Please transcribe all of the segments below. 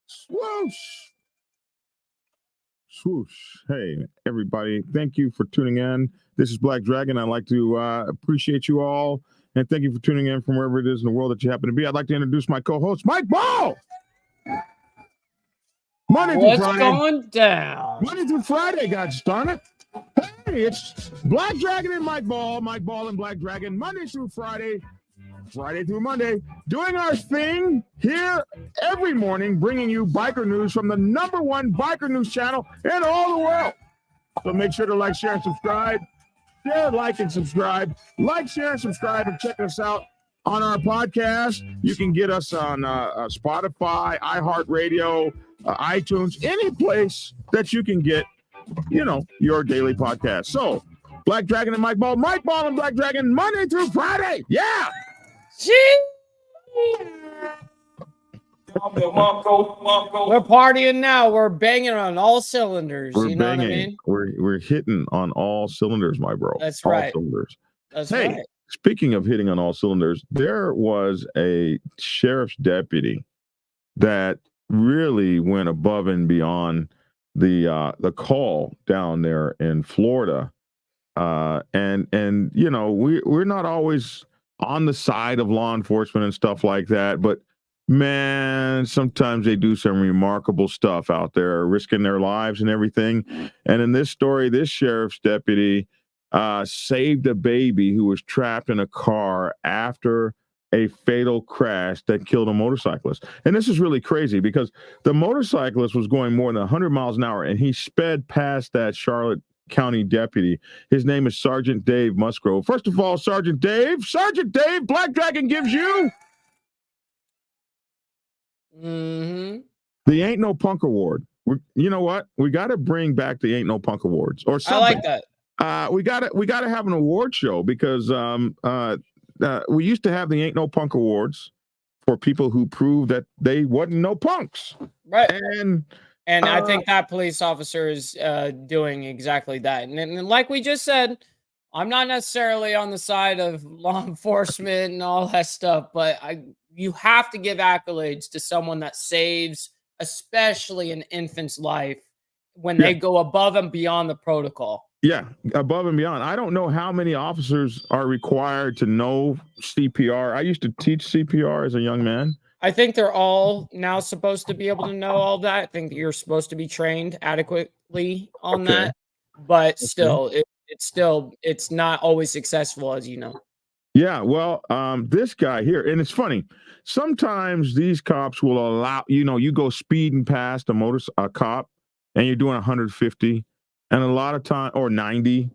Swoosh. Swoosh. Hey, everybody. Thank you for tuning in. This is Black Dragon. I'd like to appreciate you all. And thank you for tuning in from wherever it is in the world that you happen to be. I'd like to introduce my co-host, Mike Ball. What's going down? Monday through Friday, God darn it. Hey, it's Black Dragon and Mike Ball and Black Dragon, Monday through Friday, Friday through Monday, doing our thing here every morning, bringing you biker news from the #1 biker news channel in all the world. So make sure to like, share, and subscribe. Share, like, and subscribe. Like, share, and subscribe, and check us out on our podcast. You can get us on Spotify, iHeartRadio, iTunes, any place that you can get, your daily podcast. So, Black Dragon and Mike Ball and Black Dragon, Monday through Friday. Yeah. We're partying now. We're banging on all cylinders. We're you know banging. What I mean? We're hitting on all cylinders, my bro. That's all right. Cylinders. That's hey, right. Speaking of hitting on all cylinders, there was a sheriff's deputy that really went above and beyond the call down there in Florida. And we're not always on the side of law enforcement and stuff like that, but man, sometimes they do some remarkable stuff out there, risking their lives and everything. And in this story, this sheriff's deputy saved a baby who was trapped in a car after a fatal crash that killed a motorcyclist. And this is really crazy because the motorcyclist was going more than 100 miles an hour, and he sped past that Charlotte County deputy. His name is Sergeant Dave Musgrove. First of all, Sergeant Dave, Black Dragon gives you the Ain't No Punk Award. You know what? We got to bring back the Ain't No Punk Awards or something. I like that. We got to have an award show because we used to have the Ain't No Punk Awards for people who proved that they wasn't no punks. Right. And I think that police officer is doing exactly that. And like we just said, I'm not necessarily on the side of law enforcement and all that stuff, but you have to give accolades to someone that saves, especially an infant's life, when they go above and beyond the protocol. Yeah, above and beyond. I don't know how many officers are required to know CPR. I used to teach CPR as a young man. I think they're all now supposed to be able to know all that. I think you're supposed to be trained adequately on that, but still, it's not always successful, as you know. Yeah, well, this guy here, and it's funny. Sometimes these cops will allow, you go speeding past a cop, and you're doing 150, and a lot of time, or 90,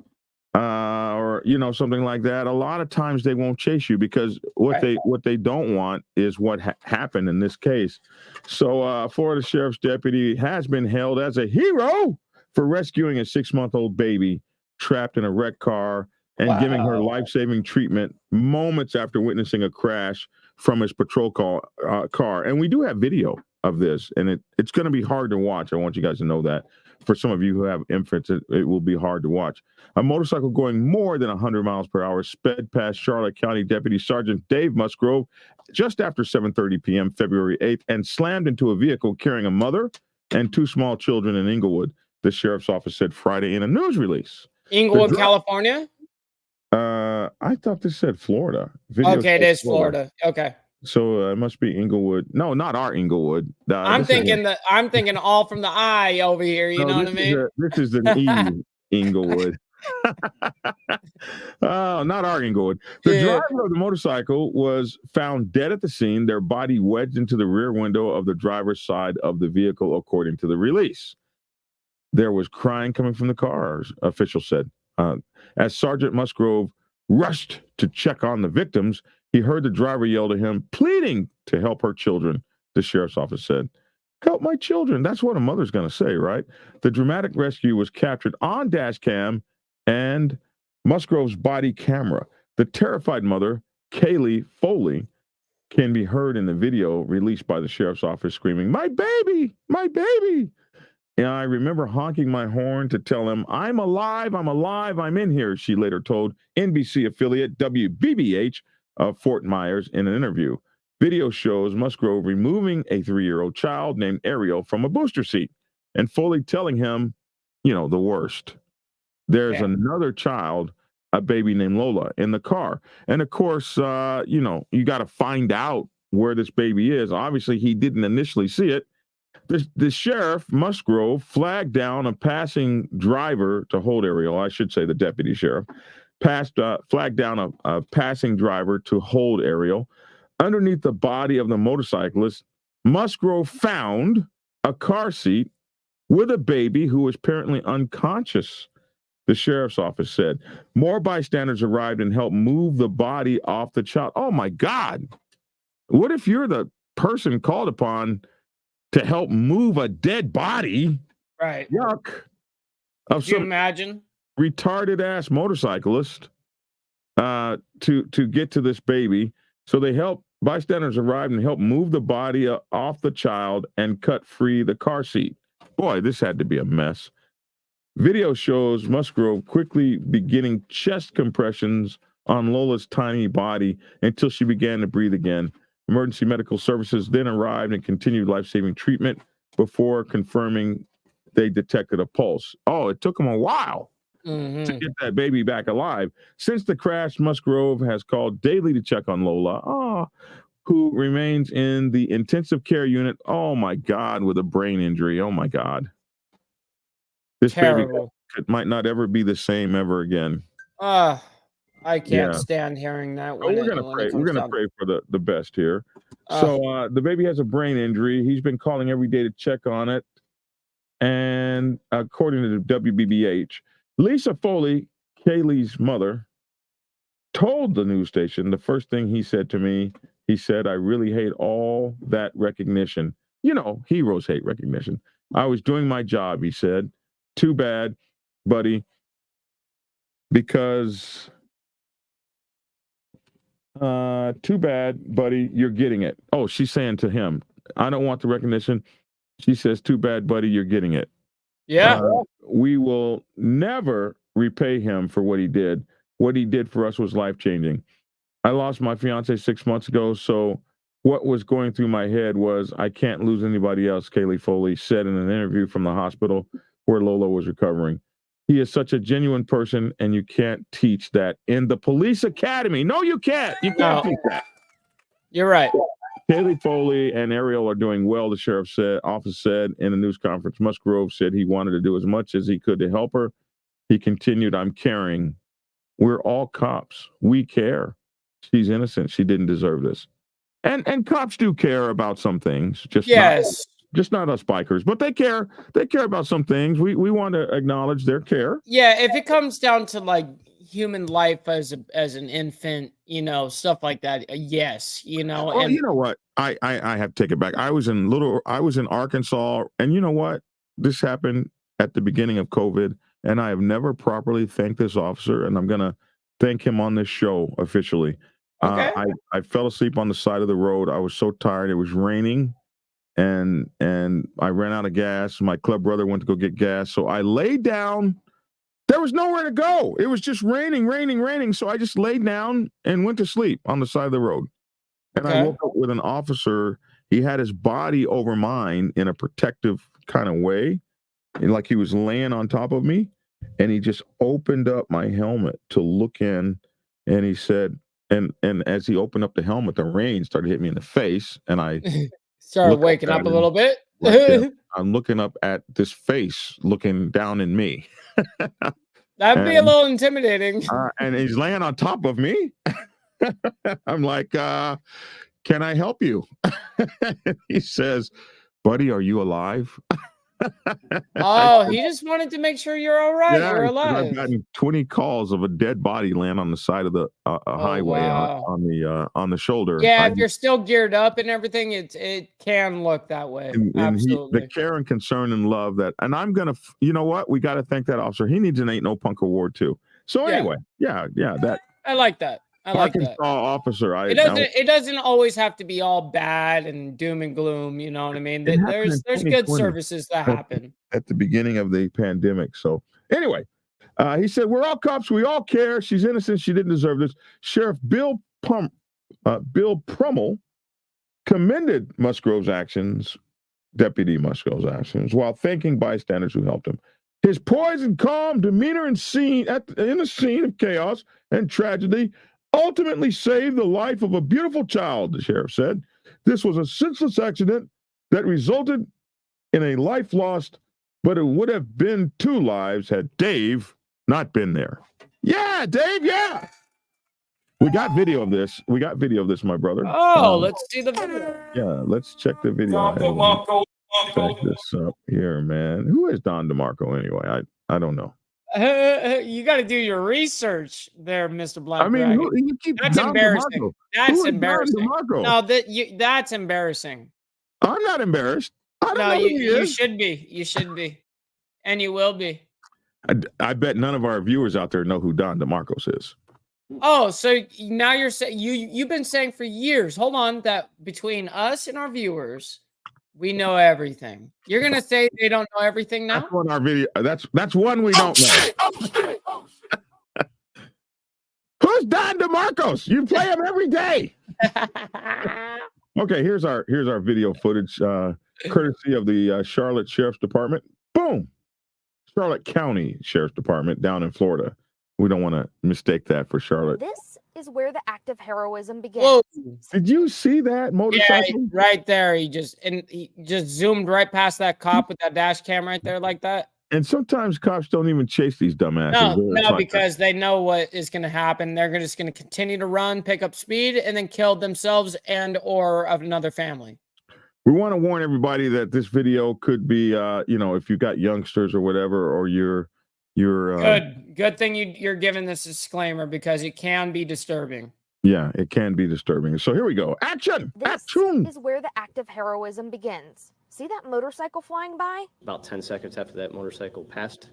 or something like that. A lot of times they won't chase you because what they don't want is what happened in this case. So Florida Sheriff's deputy has been hailed as a hero for rescuing a 6-month-old baby trapped in a wrecked car and giving her life-saving treatment moments after witnessing a crash from his patrol car. And we do have video of this, and it's going to be hard to watch. I want you guys to know that. For some of you who have infants, it will be hard to watch. A motorcycle going more than 100 miles per hour sped past Charlotte County Deputy Sergeant Dave Musgrove just after 7:30 p.m. February 8th and slammed into a vehicle carrying a mother and 2 small children in Inglewood, the sheriff's office said Friday in a news release. Inglewood, California? I thought this said Florida. Okay, it is Florida. Okay. So it must be Inglewood. No, not our Inglewood. I'm thinking all from the eye over here. You know what I mean? This is the Inglewood. Oh, not our Inglewood. The driver of the motorcycle was found dead at the scene, their body wedged into the rear window of the driver's side of the vehicle, according to the release. There was crying coming from the car, officials said. As Sergeant Musgrove rushed to check on the victims, he heard the driver yell to him, pleading to help her children, the sheriff's office said. Help my children. That's what a mother's going to say, right? The dramatic rescue was captured on dash cam and Musgrove's body camera. The terrified mother, Kaylee Foley, can be heard in the video released by the sheriff's office screaming, "My baby, my baby." And I remember honking my horn to tell him, "I'm alive, I'm in here," she later told NBC affiliate WBBH of Fort Myers in an interview. Video shows Musgrove removing a 3-year-old child named Ariel from a booster seat and Foley telling him, the worst. There's another child, a baby named Lola, in the car. And of course, you got to find out where this baby is. Obviously, he didn't initially see it. The sheriff, Musgrove, flagged down a passing driver to hold Ariel. I should say the deputy sheriff flagged down a passing driver to hold Ariel. Underneath the body of the motorcyclist, Musgrove found a car seat with a baby who was apparently unconscious, the sheriff's office said. More bystanders arrived and helped move the body off the child. Oh, my God. What if you're the person called upon to help move a dead body? Right. Yuck. Can you imagine? Retarded ass motorcyclist to get to this baby. So bystanders arrived and helped move the body off the child and cut free the car seat. Boy, this had to be a mess. Video shows Musgrove quickly beginning chest compressions on Lola's tiny body until she began to breathe again. Emergency medical services then arrived and continued life-saving treatment before confirming they detected a pulse. Oh, it took them a while to get that baby back alive. Since the crash, Musgrove has called daily to check on Lola, who remains in the intensive care unit. Oh, my God, with a brain injury. Oh, my God. This Terrible. baby might not ever be the same ever again. I can't stand hearing that. We're gonna pray for the best here. So the baby has a brain injury. He's been calling every day to check on it. And according to the WBBH, Lisa Foley, Kaylee's mother, told the news station the first thing he said to me, he said, "I really hate all that recognition. Heroes hate recognition. I was doing my job," he said. "Too bad, buddy, because too bad, buddy, you're getting it." Oh, she's saying to him, "I don't want the recognition." She says, "Too bad, buddy, you're getting it." Yeah. We will never repay him for what he did. What he did for us was life-changing. I lost my fiance 6 months ago, so what was going through my head was, I can't lose anybody else, Kaylee Foley said in an interview from the hospital where Lola was recovering. He is such a genuine person, and you can't teach that in the police academy. No, you can't. You can't teach that. You're right. Kaylee Foley and Ariel are doing well, the sheriff's office said in a news conference. Musgrove said he wanted to do as much as he could to help her. He continued, "I'm caring. We're all cops. We care. She's innocent. She didn't deserve this." And cops do care about some things. Just not us bikers, but they care. They care about some things. We want to acknowledge their care. Yeah, if it comes down to like human life as an infant, stuff like that. Yes, Well, and you know what? I have to take it back. I was in Arkansas, and you know what? This happened at the beginning of COVID, and I have never properly thanked this officer, and I'm gonna thank him on this show officially. Okay. I fell asleep on the side of the road. I was so tired. It was raining, and I ran out of gas. My club brother went to go get gas, so I laid down. There was nowhere to go. It was just raining. So I just laid down and went to sleep on the side of the road. And I woke up with an officer. He had his body over mine in a protective kind of way, like he was laying on top of me. And he just opened up my helmet to look in. And he said, and as he opened up the helmet, the rain started hitting me in the face. And I started waking up a little bit. Right, I'm looking up at this face looking down in me. That'd be a little intimidating. And he's laying on top of me. I'm like, "Can I help you?" He says, "Buddy, are you alive?" Oh, he just wanted to make sure you're all right. Yeah, You're because I've alive. gotten 20 calls of a dead body land on the side of the highway wow. on the shoulder. Yeah, if you're still geared up and everything, it can look that way. And the Absolutely. care and concern and love that, and I'm gonna, you know what? We got to thank that officer. He needs an Ain't No Punk award too. So Yeah. anyway, yeah, that I like that. I like Arkansas that. officer. It doesn't always have to be all bad and doom and gloom. You know what I mean? It happened in There's good 2020. services that happen. At the beginning of the pandemic. So anyway, he said, "We're all cops. We all care. She's innocent. She didn't deserve this." Sheriff Bill Prummel commended Musgrove's actions, Deputy Musgrove's actions, while thanking bystanders who helped him. His poised and calm demeanor in the scene of chaos and tragedy ultimately saved the life of a beautiful child, the sheriff said. This was a senseless accident that resulted in a life lost, but it would have been 2 lives had Dave not been there. Yeah, Dave, yeah. We got video of this. My brother. Oh, let's see the video. Yeah, let's check the video. Check this up here, man. Who is Don DeMarco anyway? I don't know. You got to do your research there, Mr. Black. I mean, you keep that's Don embarrassing. DeMarco. That's embarrassing. No, that's embarrassing. I'm not embarrassed. I don't know you should be. You should be, and you will be. I bet none of our viewers out there know who Don DeMarcos is. Oh, so now you're saying you've been saying for years. Hold on, that between us and our viewers, we know everything. You're gonna say they don't know everything now? That's one our video. That's one we don't know. Who's Don DeMarcos? You play him every day. Okay, here's our video footage, courtesy of the Charlotte Sheriff's Department. Boom, Charlotte County Sheriff's Department down in Florida. We don't want to mistake that for Charlotte. This is where the act of heroism begins. Whoa. Did you see that motorcycle? Yeah, right there. He just zoomed right past that cop with that dash cam right there like that. And sometimes cops don't even chase these dumbasses. No, because they know what is going to happen. They're just going to continue to run, pick up speed, and then kill themselves and or of another family. We want to warn everybody that this video could be, if you got youngsters or whatever, or you're good thing you're giving this disclaimer because it can be disturbing. Yeah, it can be disturbing. So here we go. Action! Action! This is where the act of heroism begins. See that motorcycle flying by? About 10 seconds after that motorcycle passed,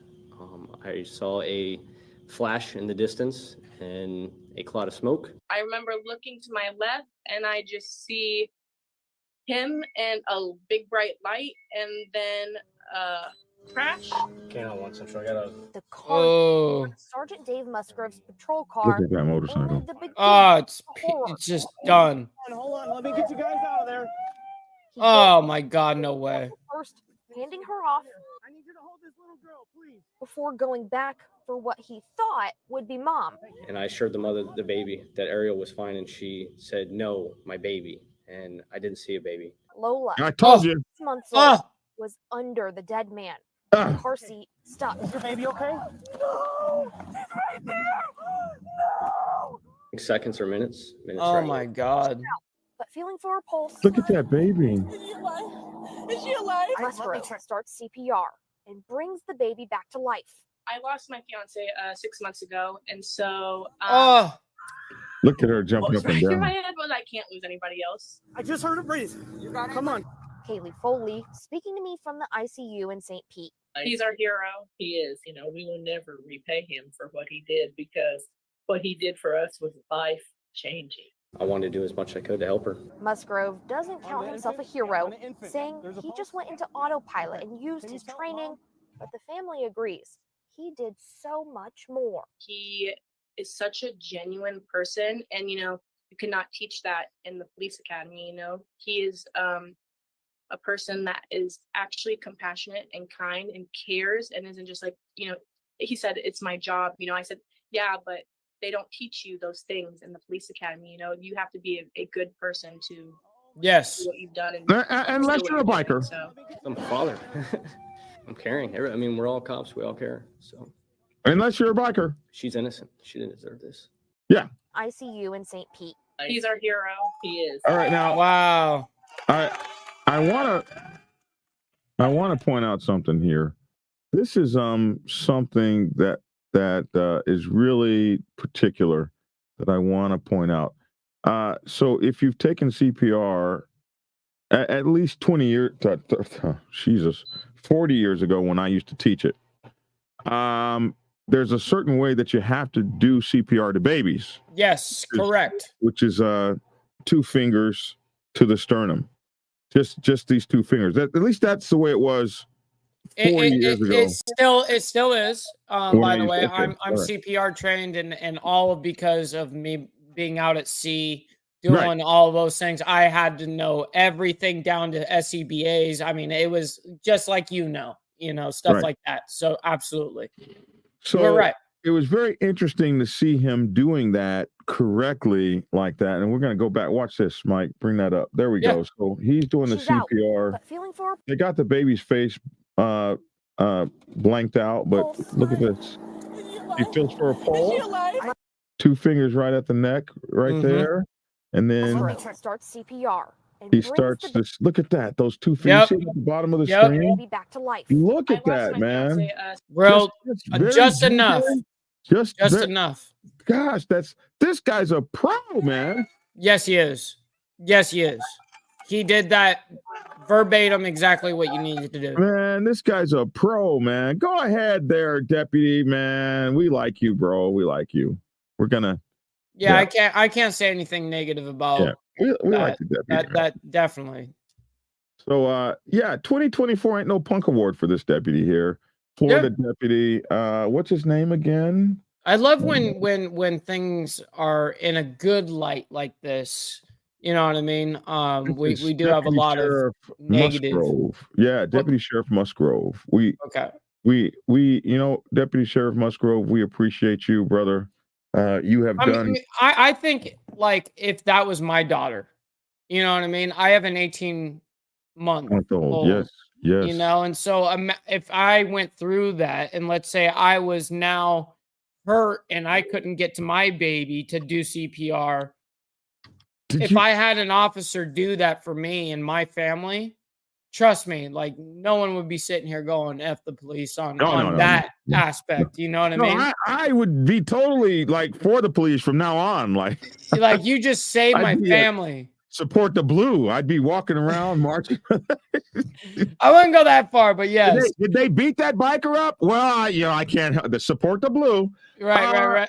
I saw a flash in the distance and a cloud of smoke. I remember looking to my left and I just see him and a big bright light and then crash. Okay, now once I'm sure I got a... The car, Sergeant Dave Musgrove's patrol car. Look at that motorcycle. It's just done. Hold on, let me get you guys out of there. Oh my God, no way. First, handing her off. I need you to hold this little girl, please. Before going back for what he thought would be mom. And I assured the mother, the baby, that Ariel was fine, and she said, "No, my baby." And I didn't see a baby. Lola, I told you. 6 months old, was under the dead man. The car seat stuck. Is your baby okay? No, he's right there. No. Seconds or minutes. Oh right? my God. But feeling for her pulse. Look at that baby. Is she alive? Musgrove starts CPR and brings the baby back to life. I lost my fiance 6 months ago, and so Look at her jumping up and in down. my head was I can't lose anybody else. I just heard her breathe. Come on. Kaylee Foley speaking to me from the ICU in St. Pete. He's our hero. He is. We will never repay him for what he did because what he did for us was life changing. I wanted to do as much as I could to help her. Musgrove doesn't count himself a hero, saying he just went into autopilot and used his training, but the family agrees. He did so much more. He is such a genuine person, and you cannot teach that in the police academy. He is a person that is actually compassionate and kind and cares and isn't just like, he said, "It's my job." I said, "Yeah, but they don't teach you those things in the police academy. You have to be a good person to do what you've done." Unless you're a biker. So. I'm a father. I'm caring. We're all cops. We all care. So. Unless you're a biker. She's innocent. She didn't deserve this. Yeah. ICU in St. Pete. He's our hero. He is. All right, now. Wow. I I want to point out something here. This is something that is really particular that I want to point out. So if you've taken CPR at least 20 years, Jesus, 40 years ago when I used to teach it, there's a certain way that you have to do CPR to babies. Yes, correct. Which is 2 fingers to the sternum. Just these 2 fingers. At least that's the way it was 40 years ago. It still is. By the way, I'm CPR trained and all because of me being out at sea doing all of those things. I had to know everything down to SCBAs. I mean, it was just like stuff like that. So absolutely. So we're right. It was very interesting to see him doing that correctly like that. And we're going to go back. Watch this, Mike. Bring that up. There we go. So he's doing the CPR. They got the baby's face blanked out, but look at this. He feels for a pulse. 2 fingers right at the neck, right there. And then starts CPR. He starts this. Look at that. Those 2 fingers at the bottom of the screen. Back to life. Look at that, man. Well, just enough. Just enough. Gosh, this guy's a pro, man. Yes, he is. Yes, he is. He did that verbatim, exactly what you needed to do. Man, this guy's a pro, man. Go ahead there, deputy, man. We like you, bro. We like you. We're gonna. Yeah, I can't say anything negative about. Yeah, we like the deputy. That definitely. So 2024 ain't no punk award for this deputy here. Florida deputy. What's his name again? I love when things are in a good light like this. You know what I mean? We do have a lot of negative. Musgrove. Yeah, Deputy Sheriff Musgrove. We Deputy Sheriff Musgrove, we appreciate you, brother. You have done. I think like if that was my daughter, you know what I mean? I have an 18-month old. Yes. You know, and so if I went through that, and let's say I was now hurt and I couldn't get to my baby to do CPR, if I had an officer do that for me and my family, trust me, like no one would be sitting here going F the police on that aspect. You know what I mean? I would be totally like for the police from now on. Like you just saved my family. Support the blue. I'd be walking around marching. I wouldn't go that far, but yes. Did they beat that biker up? Well, I can't help support the blue. Right.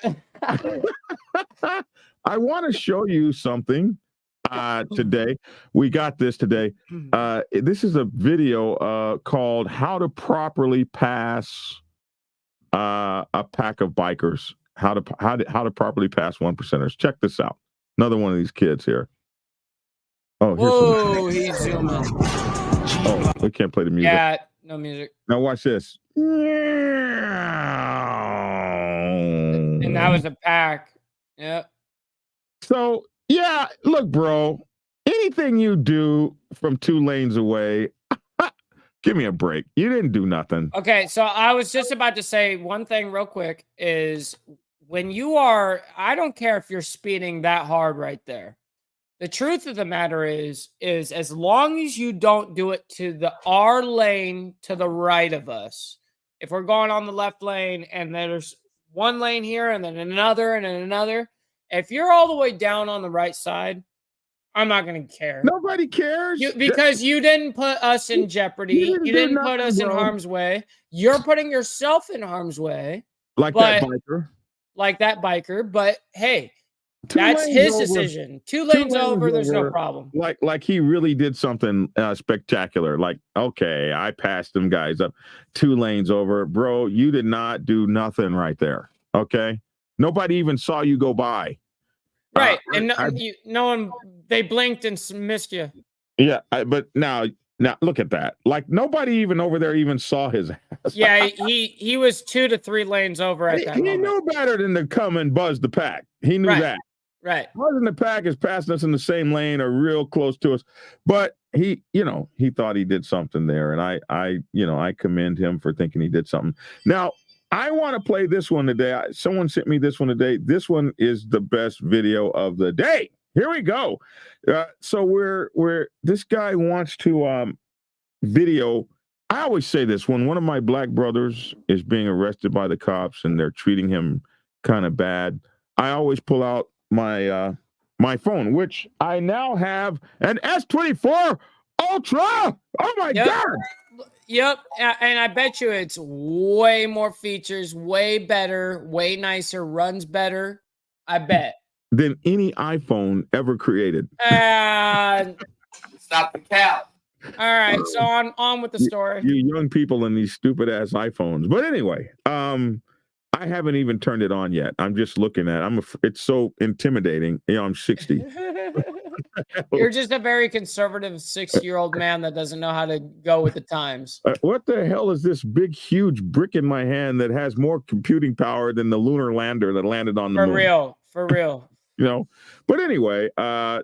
I want to show you something today. We got this today. This is a video called "How to Properly Pass a Pack of Bikers." How to properly pass 1%ers. Check this out. Another one of these kids here. Oh, he's zooming. Oh, we can't play the music. Yeah, no music. Now watch this. And that was a pack. Yep. So, yeah, look, bro, anything you do from 2 lanes away, give me a break. You didn't do nothing. Okay, so I was just about to say one thing real quick is when you are, I don't care if you're speeding that hard right there. The truth of the matter is as long as you don't do it to our lane to the right of us, if we're going on the left lane and there's one lane here and then another and then another, if you're all the way down on the right side, I'm not going to care. Nobody cares. Because you didn't put us in jeopardy. You didn't put us in harm's way. You're putting yourself in harm's way. Like that biker. But hey, that's his decision. 2 lanes over, there's no problem. Like he really did something spectacular. Like, okay, I passed them guys up 2 lanes over. Bro, you did not do nothing right there. Okay? Nobody even saw you go by. Right. And no one, they blinked and missed you. Yeah, but now look at that. Like nobody even over there even saw his ass. Yeah, he was 2 to 3 lanes over at that moment. He knew better than to come and buzz the pack. He knew that. Right. Buzzing the pack is passing us in the same lane or real close to us. But he thought he did something there. And I commend him for thinking he did something. Now, I want to play this one today. Someone sent me this one today. This one is the best video of the day. Here we go. So we're this guy wants to video. I always say this when one of my black brothers is being arrested by the cops and they're treating him kind of bad. I always pull out my my phone, which I now have an S24 Ultra. Oh my Yep. God. Yep, and I bet you it's way more features, way better, way nicer, runs better. I bet. Than any iPhone ever created. Stop the cap. All right, so on with the story. You young people and these stupid ass iPhones. But anyway, I haven't even turned it on yet. I'm just looking at it. It's so intimidating. You know, I'm 60. You're just a very conservative 60-year-old man that doesn't know how to go with the times. What the hell is this big, huge brick in my hand that has more computing power than the lunar lander that landed on the moon? For real. You know, but anyway,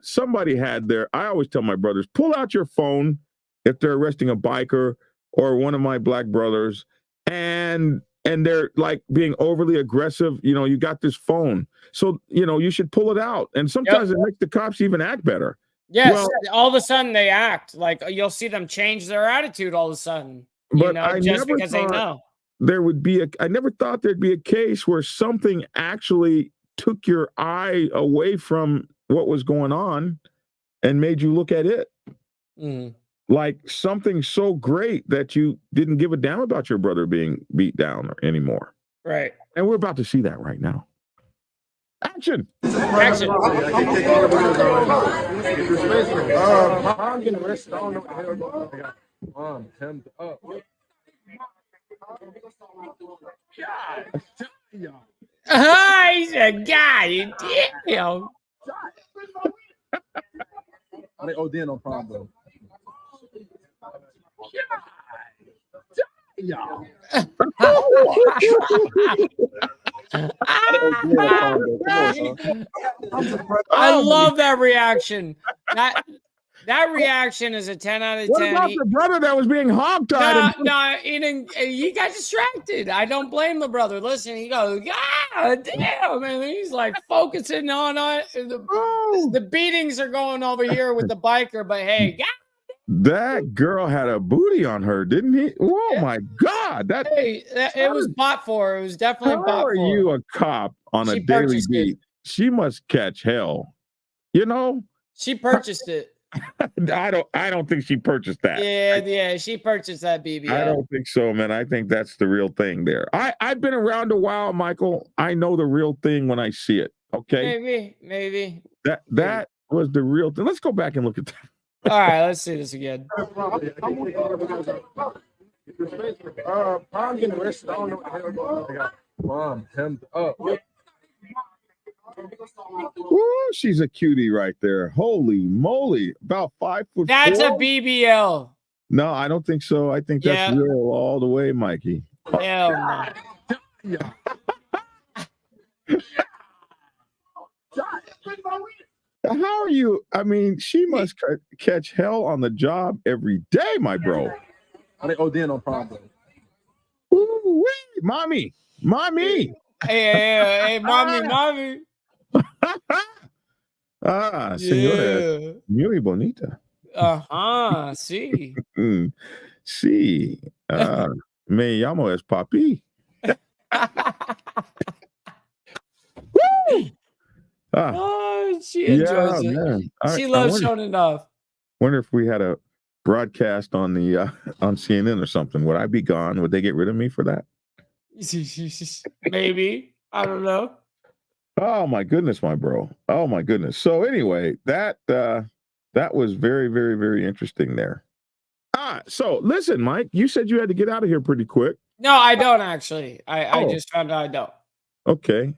somebody had I always tell my brothers, pull out your phone if they're arresting a biker or one of my black brothers and they're like being overly aggressive. You know, you got this phone, so you know you should pull it out, and sometimes it makes the cops even act better. Yes, Well, all of a sudden they act like you'll see them change their attitude all of a sudden. But Just because they know. there would be I never thought there'd be a case where something actually took your eye away from what was going on and made you look at it. Mm. Like something so great that you didn't give a damn about your brother being beat down anymore. Right. And we're about to see that right now. Action. Action. He's a guy. Damn. They OD on prom though. Yeah. I love that reaction. That reaction is a 10 out of 10. What about the brother that was being hogtied? No, he got distracted. I don't blame the brother. Listen, he goes, God damn, and he's like focusing on it. The beatings are going over here with the biker, but hey, God. That girl had a booty on her, didn't he? Oh my God! It was bought for. It was definitely How bought are for. you a cop on a daily beat? She must catch hell. You know? She purchased it. I don't think she purchased that. Yeah, she purchased that BBL. I don't think so, man. I think that's the real thing there. I've been around a while, Michael. I know the real thing when I see it. Okay. Maybe. That was the real thing. Let's go back and look at that. All right, let's see this again. I'm getting arrested. I don't know what the hell going on. Mom, hemmed up. Ooh, she's a cutie right there. Holy moly. About 5'4". That's a BBL. No, I don't think so. I think that's real all the way, Mikey. Hell no. Yeah. How are you? I mean, she must catch hell on the job every day, my bro. They OD on prom though. Ooh, wee, mommy. Hey, mommy. Señora, muy bonita. Sí. Sí. Me llamo es papi. She enjoys it. Man. She loves showing it off. Wonder if we had a broadcast on the on CNN or something. Would I be gone? Would they get rid of me for that? Maybe. I don't know. Oh my goodness, my bro. Oh my goodness. So anyway, that was very, very, very interesting there. So listen, Mike, you said you had to get out of here pretty quick. No, I don't actually. I just found out I don't. Okay.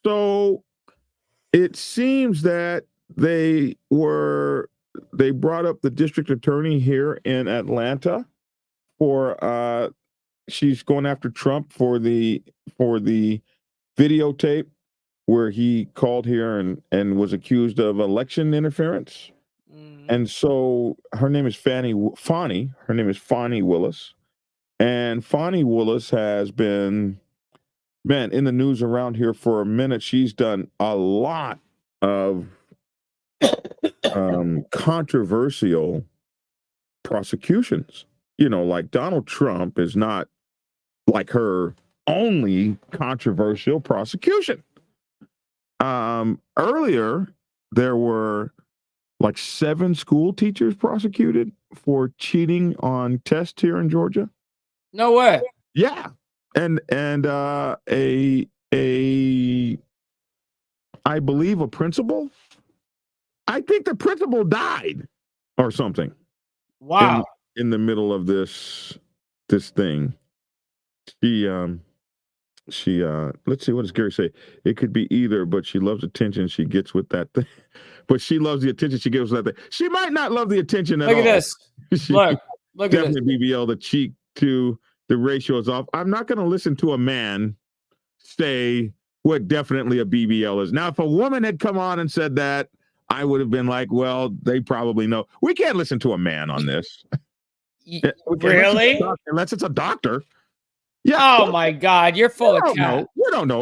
So it seems that they brought up the district attorney here in Atlanta for she's going after Trump for the videotape where he called here and was accused of election interference. And so her name is Fani. Her name is Fani Willis. And Fani Willis has been, in the news around here for a minute. She's done a lot of controversial prosecutions. like Donald Trump is not like her only controversial prosecution. Earlier, there were like 7 school teachers prosecuted for cheating on tests here in Georgia. No way. Yeah, and I believe a principal. I think the principal died or something. Wow. In the middle of this thing. She let's see, what does Gary say? It could be either, but she loves attention she gets with that thing. But she loves the attention she gets with that thing. She might not love the attention at all. Look at this. Look at this. Definitely BBL, the cheek to the ratio is off. I'm not going to listen to a man say what definitely a BBL is. Now, if a woman had come on and said that, I would have been like, well, they probably know. We can't listen to a man on this. Really? Unless it's a doctor. Yeah. Oh my God, you're full of cap. You don't know.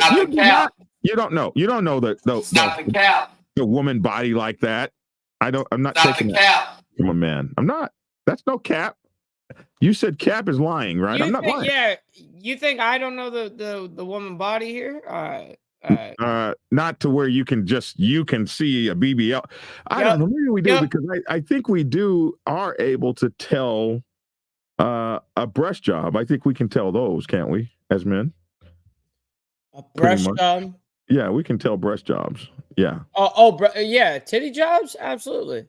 You don't know. You don't know the woman body like that. I'm not taking that from a man. I'm not. That's no cap. You said Cap is lying, right? I'm not lying. Yeah. You think I don't know the woman body here? All right. Not to where you can see a BBL. I don't know. Maybe we do because I think we are able to tell a breast job. I think we can tell those, can't we, as men? A breast job? Yeah, we can tell breast jobs. Yeah. Yeah, titty jobs, absolutely.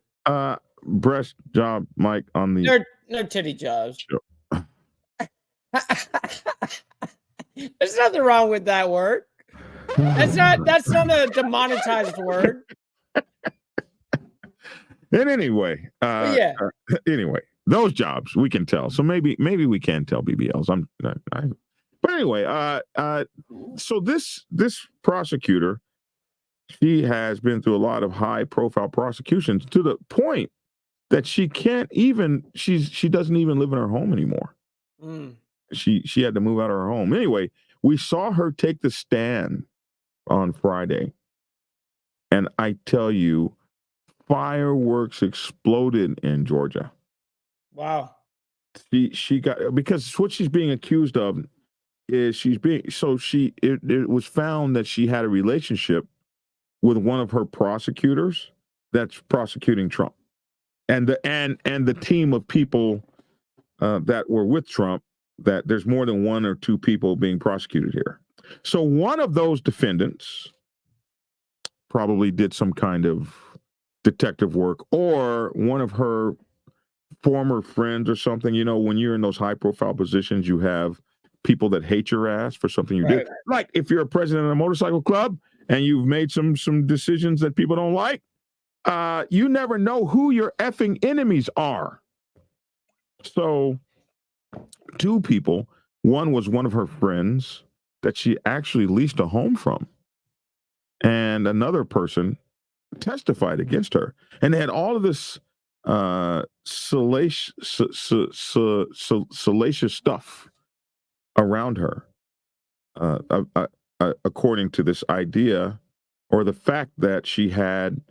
Breast job, Mike, on the. They're titty jobs. Sure. There's nothing wrong with that word. That's not a demonetized word. And anyway, anyway, those jobs we can tell. So maybe we can tell BBLs. But anyway, so this prosecutor, she has been through a lot of high profile prosecutions to the point that she doesn't even live in her home anymore. Mm. She had to move out of her home. Anyway, we saw her take the stand on Friday. And I tell you, fireworks exploded in Georgia. Wow. She got, because what she's being accused of is it was found that she had a relationship with one of her prosecutors that's prosecuting Trump. And the team of people that were with Trump, that there's more than 1 or 2 people being prosecuted here. So one of those defendants probably did some kind of detective work, or one of her former friends or something. You know, when you're in those high profile positions, you have people that hate your ass for something you did. Like if you're a president of a motorcycle club and you've made some decisions that people don't like, you never know who your effing enemies are. So 2 people, one was one of her friends that she actually leased a home from, and another person testified against her. And they had all of this salacious stuff around her, according to this idea or the fact that she had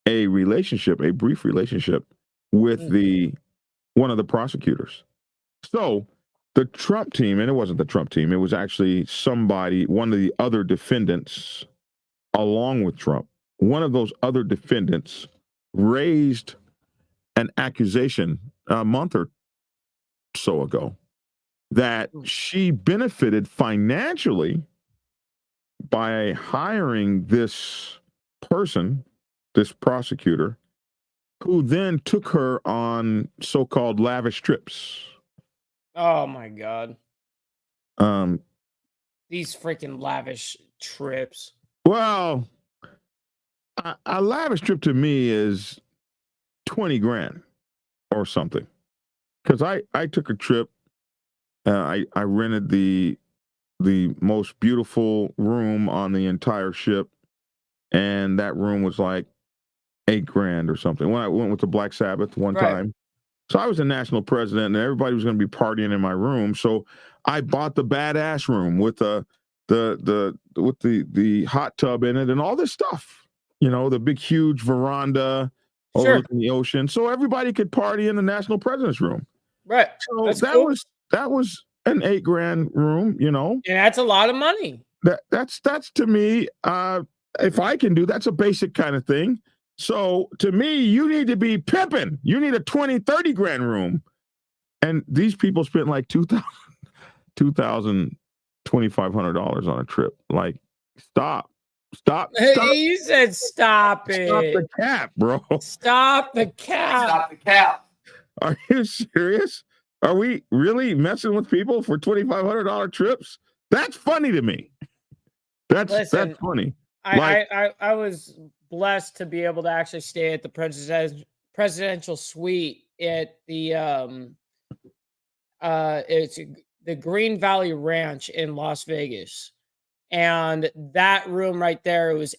a brief relationship with one of the prosecutors. So the Trump team, and it wasn't the Trump team, it was actually one of the other defendants along with Trump. One of those other defendants raised an accusation a month or so ago that she benefited financially by hiring this person, this prosecutor, who then took her on so-called lavish trips. Oh my God. These freaking lavish trips. Well, a lavish trip to me is 20 grand or something. Because I took a trip. I rented the most beautiful room on the entire ship, and that room was like $8 grand or something. When I went with the Black Sabbath one time. So I was a national president, and everybody was going to be partying in my room. So I bought the badass room with the hot tub in it and all this stuff. You know, the big huge veranda overlooking the ocean, so everybody could party in the national president's room. Right. So That's that cool. was an $8,000 room, you know. And that's a lot of money. That's to me, if I can do that's a basic kind of thing. So to me, you need to be pimping. You need a 20, 30 grand room. And these people spent like $2,000, $2,500 on a trip. Like, stop. You said stop it. Stop the cap, bro. Stop the cap. Stop the cap. Are you serious? Are we really messing with people for $2,500 trips? That's funny to me. That's funny. I was blessed to be able to actually stay at the presidential suite at the it's the Green Valley Ranch in Las Vegas. And that room right there, it was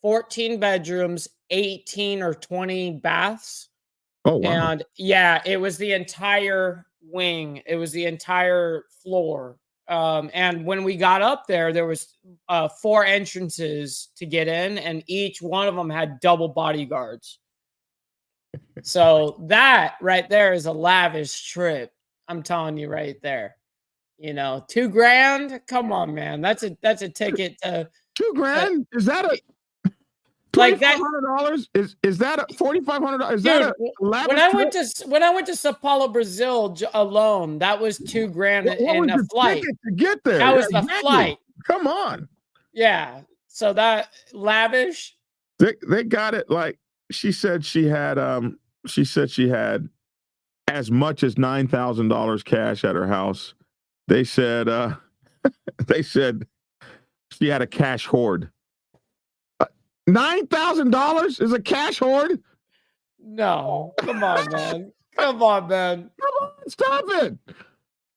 14 bedrooms, 18 or 20 baths. Oh, wow. And yeah, it was the entire wing. It was the entire floor. And when we got up there, there was 4 entrances to get in, and each one of them had double bodyguards. So that right there is a lavish trip. I'm telling you right there. You know, $2,000. Come on, man. That's a ticket to $2,000. Is that a like that $2,500? Is that a $4,500? Is dude, that a lavish when I trip? went to Sao Paulo, Brazil alone, that was $2,000 What in was a the flight. ticket to get there? That was the Exactly. flight. Come on. Yeah. So that lavish. They got it. Like she said she had as much as $9,000 cash at her house. They said she had a cash hoard. $9,000 is a cash hoard? No. Come on, man. Come on, man. Come on, stop it.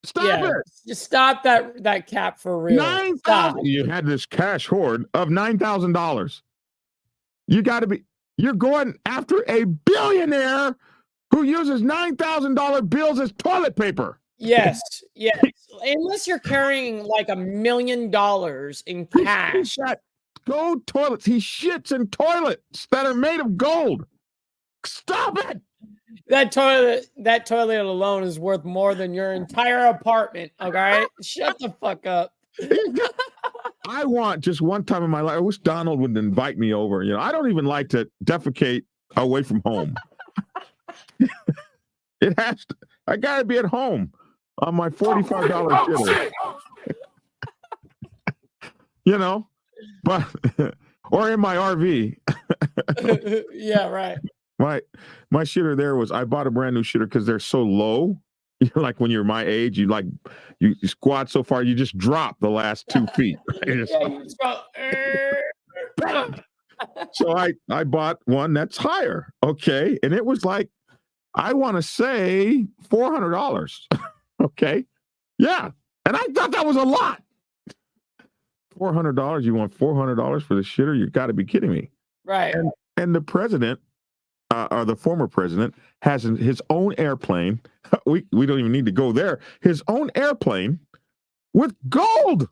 Stop it. Just stop that cap for real. $9,000. You had this cash hoard of $9,000. You're going after a billionaire who uses $9,000 bills as toilet paper. Yes. Unless you're carrying like $1 million in cash. Gold toilets. He shits in toilets that are made of gold. Stop it. That toilet alone is worth more than your entire apartment. Okay, shut the fuck up. I want just one time in my life. I wish Donald would invite me over. You know, I don't even like to defecate away from home. It has to. I gotta be at home on my $45 shitter. You know, but or in my RV. Yeah, right. My shitter there was I bought a brand new shitter because they're so low. Like when you're my age, you squat so far you just drop the last 2 feet. So I bought one that's higher. Okay, and it was like I want to say $400. Okay, yeah, and I thought that was a lot. $400. You want $400 for the shitter? You got to be kidding me. Right. And the president. Or the former president has his own airplane. We don't even need to go there. His own airplane with gold.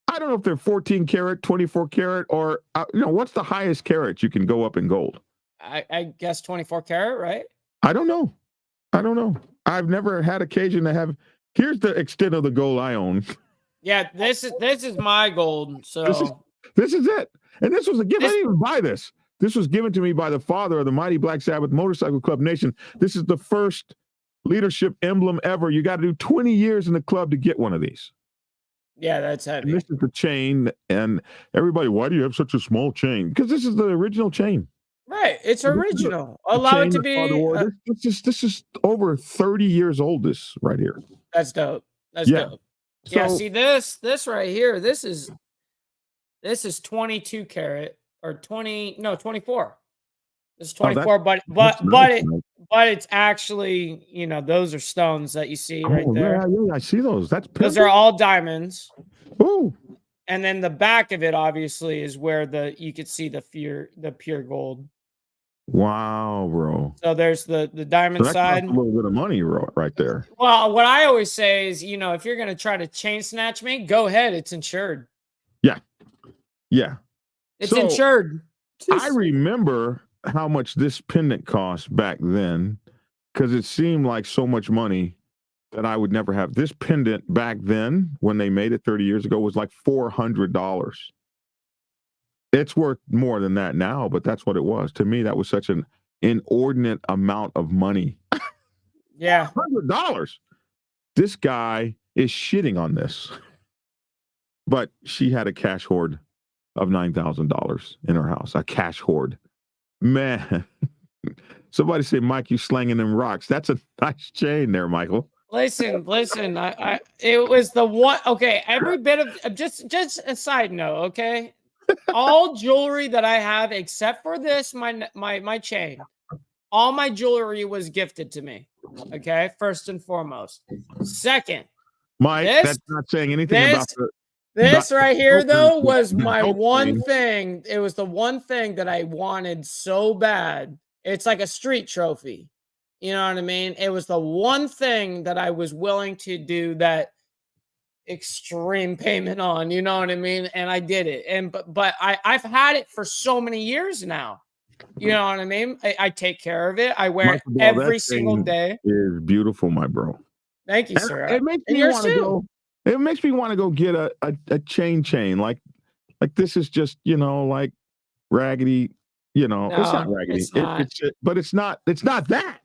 I don't know if they're 14 karat, 24 karat, or what's the highest carat you can go up in gold? I guess 24 karat, right? I don't know. I've never had occasion to have. Here's the extent of the gold I own. Yeah, this is my gold. So this is it. And this was a gift. I didn't even buy this. This was given to me by the father of the mighty Black Sabbath Motorcycle Club Nation. This is the first leadership emblem ever. You got to do 20 years in the club to get one of these. Yeah, that's heavy. And this is the chain. And everybody, why do you have such a small chain? Because this is the original chain. Right. It's original. Allow it to be. This is over 30 years old, this right here. That's dope. That's dope. So, yeah, see this right here. This is 22 karat. Or 24. It's 24, but it's actually, those are stones that you see right there. Yeah, I see those. Those are all diamonds. Ooh. And then the back of it obviously is where you could see the pure gold. Wow, bro. So there's the diamond side. A little bit of money right there. Well, what I always say is, if you're gonna try to chain snatch me, go ahead. It's insured. Yeah. It's insured. I remember how much this pendant cost back then because it seemed like so much money that I would never have. This pendant back then, when they made it 30 years ago, was like $400. It's worth more than that now, but that's what it was. To me, that was such an inordinate amount of money. Yeah. $100. This guy is shitting on this. But she had a cash hoard of $9,000 in her house, a cash hoard. Man, somebody say, Mike, you slanging them rocks. That's a nice chain there, Michael. Listen. It was the one. Okay, every bit of just a side note. Okay, all jewelry that I have except for this, my chain, all my jewelry was gifted to me. Okay, first and foremost. Second, Mike, this, that's not saying anything about the. This right here, though, was the my dope one thing. thing. It was the one thing that I wanted so bad. It's like a street trophy. You know what I mean? It was the one thing that I was willing to do that extreme payment on. You know what I mean? And I did it. And but I've had it for so many years now. You know what I mean? I take care of it. I wear it every single day. Is beautiful, my bro. Thank you, sir. It makes And me yours want to too. go. It makes me want to go get a chain like this is just like raggedy. It's No, not raggedy. it's not. But it's not that.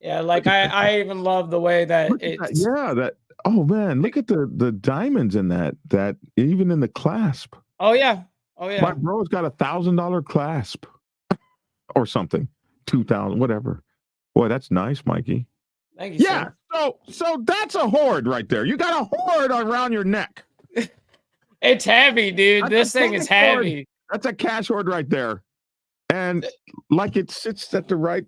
Yeah, like I even love the way that Look at that. it's. Yeah, that. Oh man, look at the diamonds in that even in the clasp. Oh yeah. My bro's got $1,000 clasp or something, 2,000, whatever. Boy, that's nice, Mikey. Thank you. Yeah. Sir. So that's a hoard right there. You got a hoard around your neck. It's heavy, dude. That's this a thing is cash hoard. heavy. That's a cash hoard right there, and like it sits at the right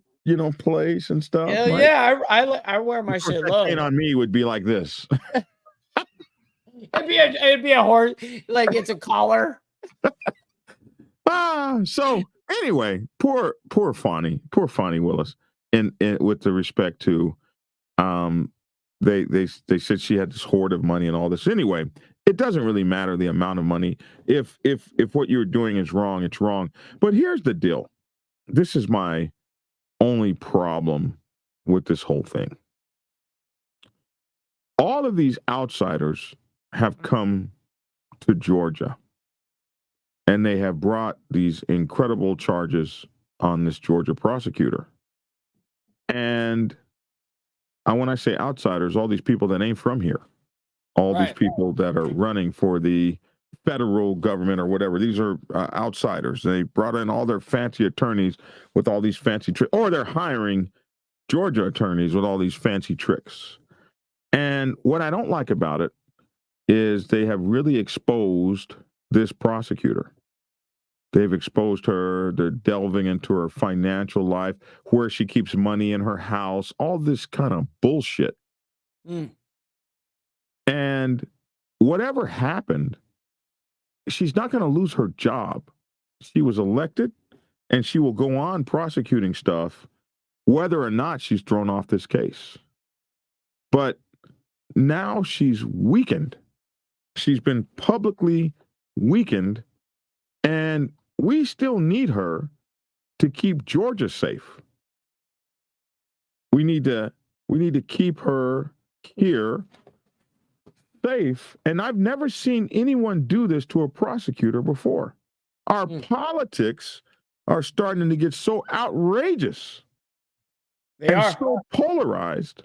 place and stuff. Hell like, yeah, I wear my shit low. Chain on me would be like this. It'd be a horse, like it's a collar. So anyway, poor Fonnie Willis, in with the respect to, they said she had this hoard of money and all this. Anyway, it doesn't really matter the amount of money. If what you're doing is wrong, it's wrong. But here's the deal. This is my only problem with this whole thing. All of these outsiders have come to Georgia, and they have brought these incredible charges on this Georgia prosecutor. And when I say outsiders, all these people that ain't from here, all these people that are running for the federal government or whatever, these are outsiders. They brought in all their fancy attorneys with all these fancy tricks, or they're hiring Georgia attorneys with all these fancy tricks. And what I don't like about it is they have really exposed this prosecutor. They've exposed her. They're delving into her financial life, where she keeps money in her house, all this kind of bullshit. And whatever happened, she's not going to lose her job. She was elected, and she will go on prosecuting stuff, whether or not she's thrown off this case. But now she's weakened. She's been publicly weakened, and we still need her to keep Georgia safe. We need to keep her here safe. And I've never seen anyone do this to a prosecutor before. Our politics are starting to get so outrageous and so polarized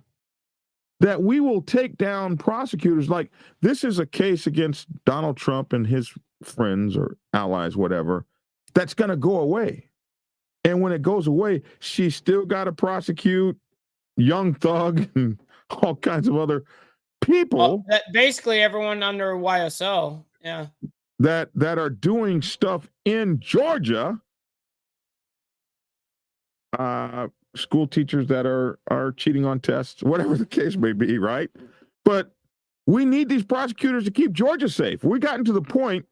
that we will take down prosecutors. Like, this is a case against Donald Trump and his friends or allies, whatever, that's going to go away. And when it goes away, she's still got to prosecute Young Thug and all kinds of other people. Basically everyone under YSL. Yeah. That are doing stuff in Georgia. School teachers that are cheating on tests, whatever the case may be, right? But we need these prosecutors to keep Georgia safe. We gotten to the point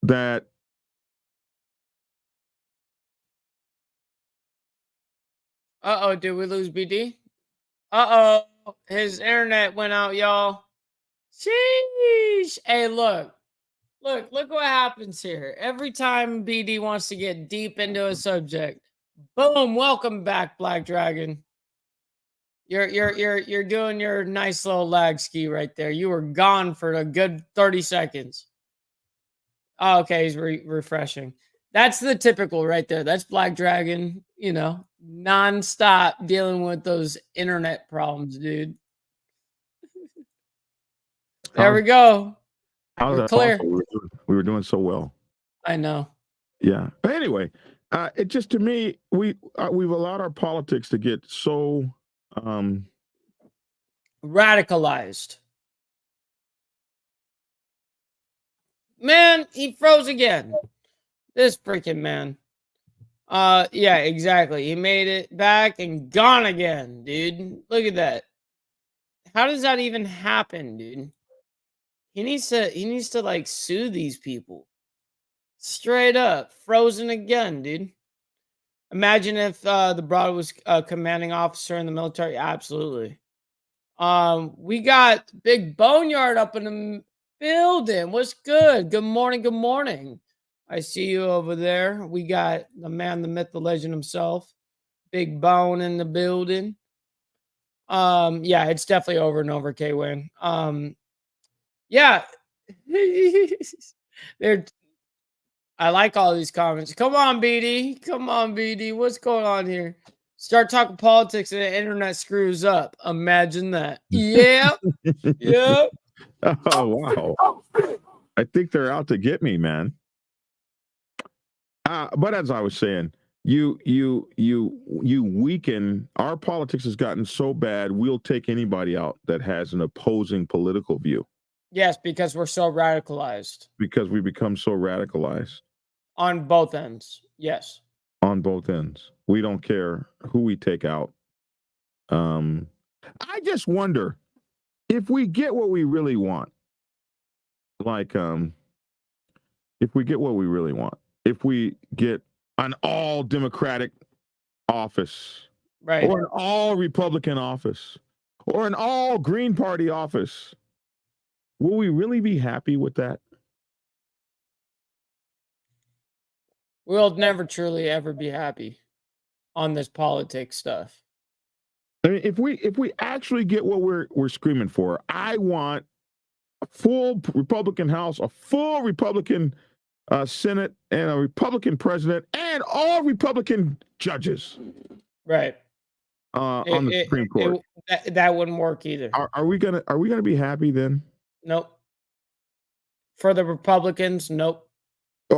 that Did we lose BD? His internet went out, y'all. Sheesh. Hey, look. Look what happens here. Every time BD wants to get deep into a subject, boom, welcome back, Black Dragon. You're doing your nice little lag ski right there. You were gone for a good 30 seconds. Oh, okay, he's refreshing. That's the typical right there. That's Black Dragon, nonstop dealing with those internet problems, dude. There we go. How's We're that clear. possible? We were doing so well. I know. Yeah. But anyway, it just, to me, we've allowed our politics to get so Radicalized. Man, he froze again. This freaking man. Yeah, exactly. He made it back and gone again, dude. Look at that. How does that even happen, dude? He needs to like sue these people. Straight up. Frozen again, dude. Imagine if the brother was a commanding officer in the military. Absolutely. We got Big Boneyard up in the building. What's good? Good morning. Good morning. I see you over there. We got the man, the myth, the legend himself, Big Bone in the building. Yeah, it's definitely over and over, K-Win. Yeah. I like all these comments. Come on, BD. Come on, BD. What's going on here? Start talking politics and the internet screws up. Imagine that. Yep. Yep. Oh wow. I think they're out to get me, man. But as I was saying, you weaken our politics has gotten so bad, we'll take anybody out that has an opposing political view. Yes, because we're so radicalized. Because we become so radicalized. On both ends. Yes. On both ends. We don't care who we take out. I just wonder if we get what we really want. Like, if we get what we really want. If we get an all Democratic office, right, or an all Republican office, or an all Green Party office, will we really be happy with that? We'll never truly ever be happy on this politics stuff. I mean, if we actually get what we're screaming for, I want a full Republican House, a full Republican Senate, and a Republican president, and all Republican judges. Right. On the Supreme Court. That wouldn't work either. Are we gonna be happy then? Nope. For the Republicans, nope.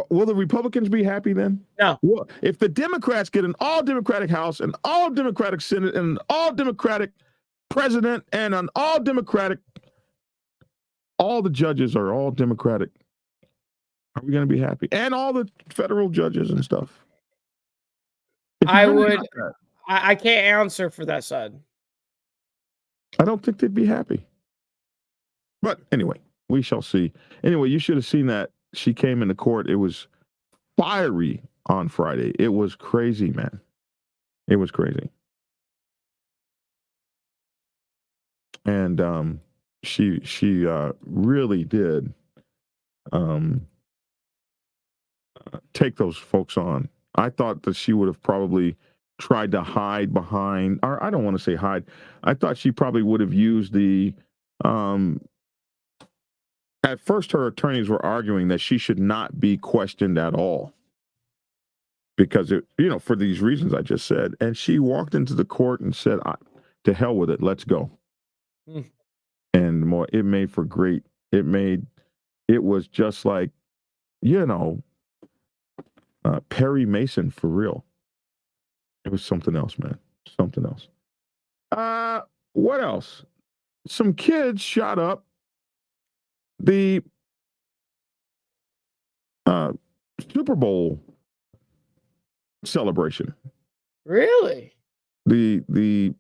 Will the Republicans be happy then? No. Well, if the Democrats get an all Democratic House, an all Democratic Senate, and an all Democratic president, and an all Democratic, all the judges are all Democratic, are we going to be happy? And all the federal judges and stuff. I can't answer for that side. I don't think they'd be happy. But anyway, we shall see. Anyway, you should have seen that. She came into court. It was fiery on Friday. It was crazy, man. It was crazy. And she really did take those folks on. I thought that she would have probably tried to hide behind, or I don't want to say hide. I thought she probably would have used the at first, her attorneys were arguing that she should not be questioned at all because, for these reasons I just said. And she walked into the court and said, to hell with it, let's go. And more, it made for great, it was just like, Perry Mason for real. It was something else, man. Something else. What else? Some kids shot up the Super Bowl celebration. Really? The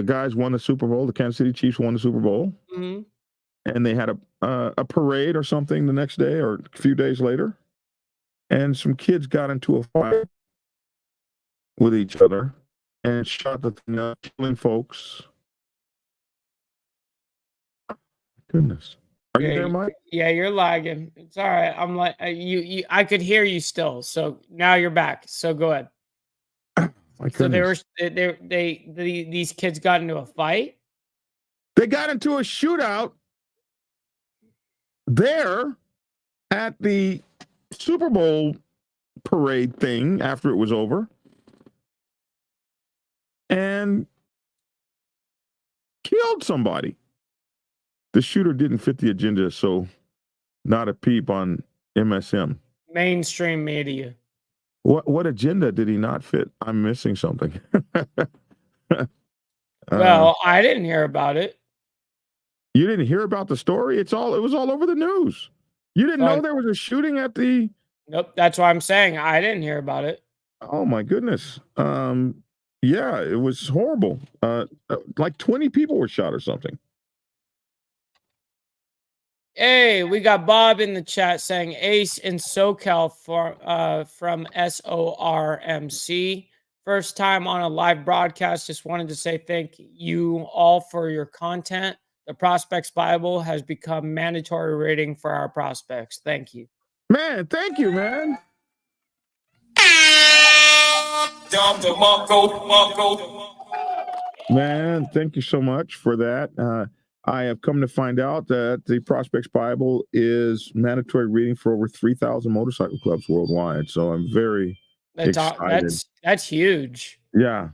guys won the Super Bowl. The Kansas City Chiefs won the Super Bowl, and they had a parade or something the next day or a few days later, and some kids got into a fight with each other and shot the thing up, killing folks. Goodness. Are you there, Mike? Yeah, you're lagging. It's all right. I'm like you. I could hear you still. So now you're back. So go ahead. My So goodness. these kids got into a fight. They got into a shootout there at the Super Bowl parade thing after it was over, and killed somebody. The shooter didn't fit the agenda, so not a peep on MSM. Mainstream media. What agenda did he not fit? I'm missing something. Well, I didn't hear about it. You didn't hear about the story? It was all over the news. You didn't know there was a shooting at the... Nope, that's why I'm saying I didn't hear about it. Oh my goodness. Yeah, it was horrible. Like 20 people were shot or something. Hey, we got Bob in the chat saying Ace in SoCal from SORMC. First time on a live broadcast. Just wanted to say thank you all for your content. The Prospects Bible has become mandatory reading for our prospects. Thank you. Man, thank you, man. Man, thank you so much for that. I have come to find out that the Prospects Bible is mandatory reading for over 3,000 motorcycle clubs worldwide. So I'm very excited. That's huge. Yeah.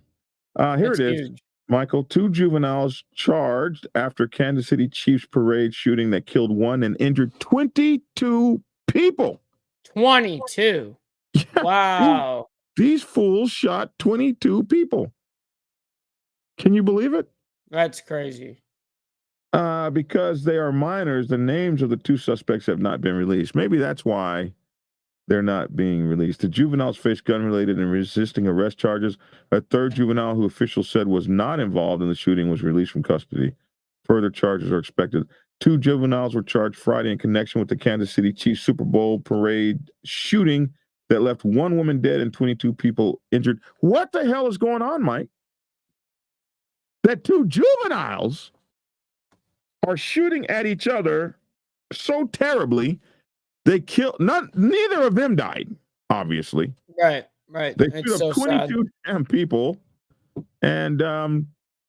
Here That's it is. huge. Michael, 2 juveniles charged after Kansas City Chiefs parade shooting that killed 1 and injured 22 people. 22. Wow. These fools shot 22 people. Can you believe it? That's crazy. Because they are minors, the names of the 2 suspects have not been released. Maybe that's why they're not being released. The juveniles face gun-related and resisting arrest charges. A 3rd juvenile who officials said was not involved in the shooting was released from custody. Further charges are expected. 2 juveniles were charged Friday in connection with the Kansas City Chiefs Super Bowl parade shooting that left 1 woman dead and 22 people injured. What the hell is going on, Mike? That 2 juveniles are shooting at each other so terribly, they kill neither of them died, obviously. Right. They shoot up 22 damn people and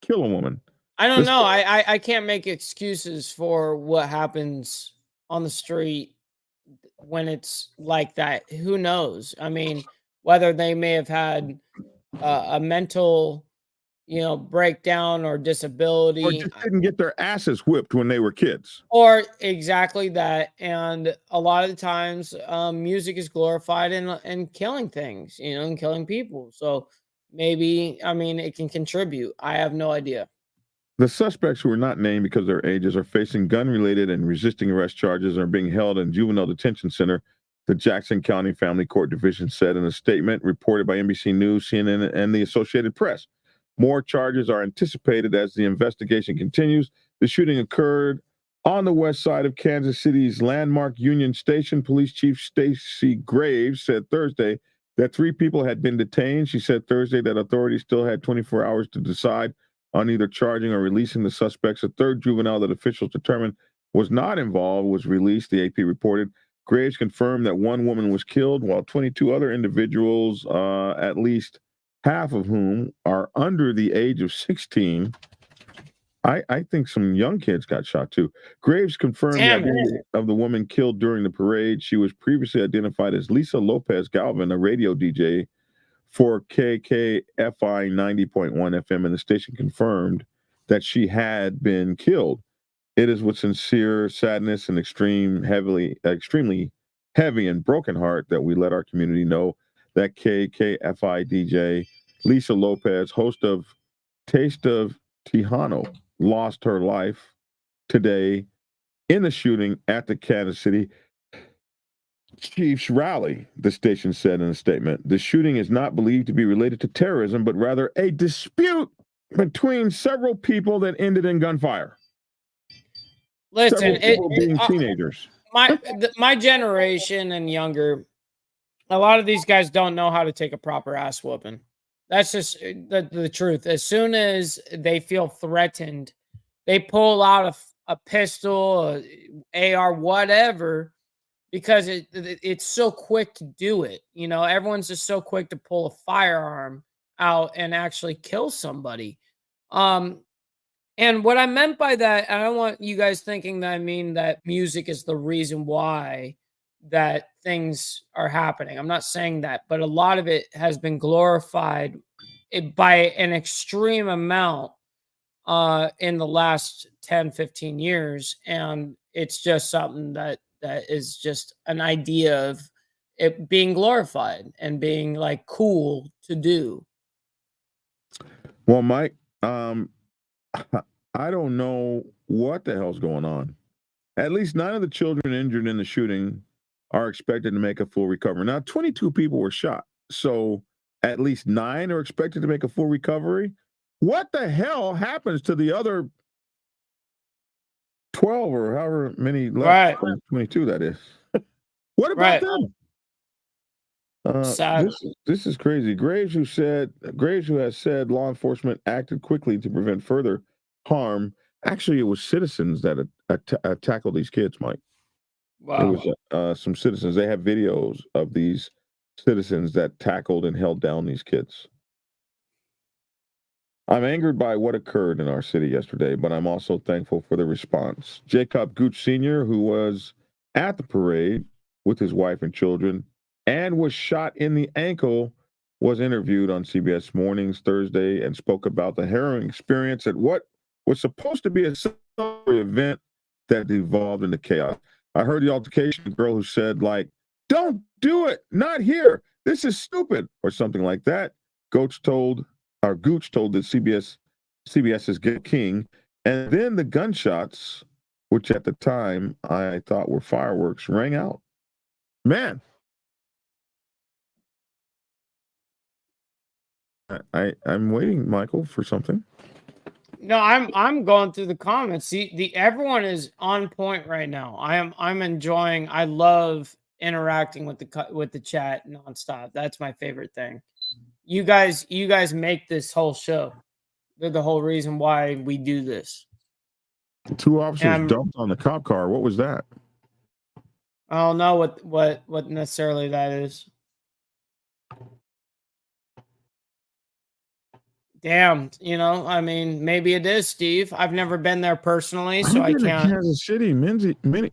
kill a woman. I don't know. I can't make excuses for what happens on the street when it's like that. Who knows? I mean, whether they may have had a mental, breakdown or disability, or just didn't get their asses whipped when they were kids, or exactly that. And a lot of the times, music is glorified in killing things, and killing people. So maybe, it can contribute. I have no idea. The suspects, who are not named because of their ages, are facing gun-related and resisting arrest charges and are being held in juvenile detention center, the Jackson County Family Court Division said in a statement reported by NBC News, CNN, and the Associated Press. More charges are anticipated as the investigation continues. The shooting occurred on the west side of Kansas City's landmark Union Station. Police Chief Stacy Graves said Thursday that 3 people had been detained. She said Thursday that authorities still had 24 hours to decide on either charging or releasing the suspects. A 3rd juvenile that officials determined was not involved was released, the AP reported. Graves confirmed that 1 woman was killed, while 22 other individuals, at least half of whom are under the age of 16. I think some young kids got shot too. Graves confirmed the identity of the woman killed during the parade. She was previously identified as Lisa Lopez Galvin, a radio DJ for KKFI 90.1 FM, and the station confirmed that she had been killed. It is with sincere sadness and extremely heavy and broken heart that we let our community know that KKFI DJ Lisa Lopez, host of Taste of Tejano, lost her life today in the shooting at the Kansas City Chiefs rally, the station said in a statement. The shooting is not believed to be related to terrorism, but rather a dispute between several people that ended in gunfire. Listen, being teenagers. My generation and younger, a lot of these guys don't know how to take a proper ass whooping. That's just the truth. As soon as they feel threatened, they pull out a pistol, a AR, whatever, because it's so quick to do it. You know, everyone's just so quick to pull a firearm out and actually kill somebody. And what I meant by that, I don't want you guys thinking that I mean that music is the reason why that things are happening. I'm not saying that, but a lot of it has been glorified by an extreme amount in the last 10, 15 years. And it's just something that is just an idea of it being glorified and being like cool to do. Well, Mike, I don't know what the hell's going on. At least 9 of the children injured in the shooting are expected to make a full recovery. Now, 22 people were shot, so at least 9 are expected to make a full recovery. What the hell happens to the other 12 or however many left? Right. 22, that is. What about Right. them? Sad. This is crazy. Graves, who has said law enforcement acted quickly to prevent further harm. Actually, it was citizens that tackled these kids, Mike. Wow. It was some citizens. They have videos of these citizens that tackled and held down these kids. I'm angered by what occurred in our city yesterday, but I'm also thankful for the response. Jacob Gooch Sr., who was at the parade with his wife and children and was shot in the ankle, was interviewed on CBS Mornings Thursday and spoke about the harrowing experience at what was supposed to be a celebratory event that devolved into chaos. I heard the altercation, a girl who said, like, "Don't do it, not here. This is stupid," or something like that. Gooch told the CBS's Get King, and then the gunshots, which at the time I thought were fireworks, rang out. Man, I'm waiting, Michael, for something. No, I'm going through the comments. See, everyone is on point right now. I'm enjoying. I love interacting with the chat nonstop. That's my favorite thing. You guys make this whole show. They're the whole reason why we do this. 2 officers dumped on the cop car. What was that? I don't know what necessarily that is. Damn, I mean, maybe it is, Steve. I've never been there personally, so I can't. Kansas City,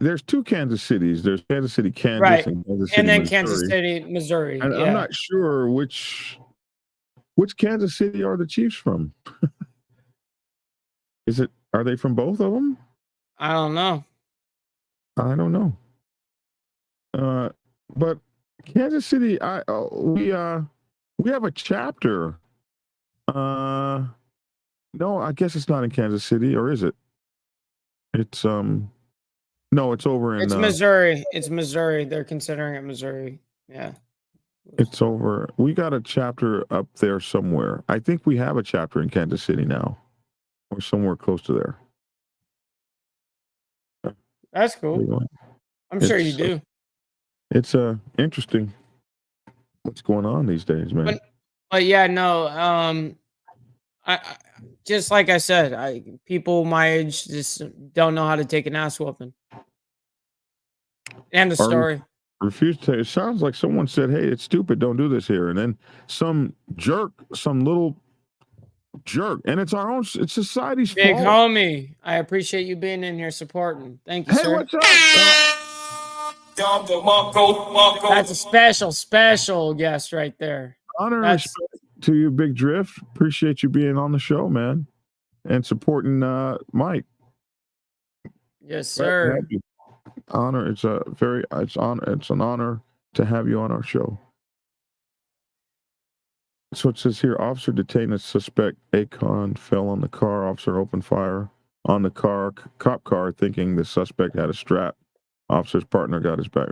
there's 2 Kansas cities. There's Kansas City, Kansas, right, and Kansas City, and then Missouri. Kansas City, Missouri. And yeah. I'm not sure which Kansas City are the Chiefs from. Are they from both of them? I don't know. I don't know. But Kansas City, we have a chapter. No, I guess it's not in Kansas City, or is it? It's no, it's over in. It's Missouri. It's Missouri. They're considering it Missouri. Yeah. It's over. We got a chapter up there somewhere. I think we have a chapter in Kansas City now, or somewhere close to there. That's cool. I'm sure you do. It's interesting what's going on these days, man. But yeah, no. I just like I said, people my age just don't know how to take an ass whooping. End of story. Refuse to. It sounds like someone said, "Hey, it's stupid. Don't do this here," and then some little jerk, and it's our own. It's society's big fault. Homie. I appreciate you being in here supporting. Thank you, hey, sir. What's up? That's a special guest right there. Honor and respect to you, Big Drift. Appreciate you being on the show, man, and supporting Mike. Yes, sir. Honor. It's an honor to have you on our show. So it says here, officer detained a suspect. Akon fell on the car. Officer opened fire on the cop car, thinking the suspect had a strap. Officer's partner got his back.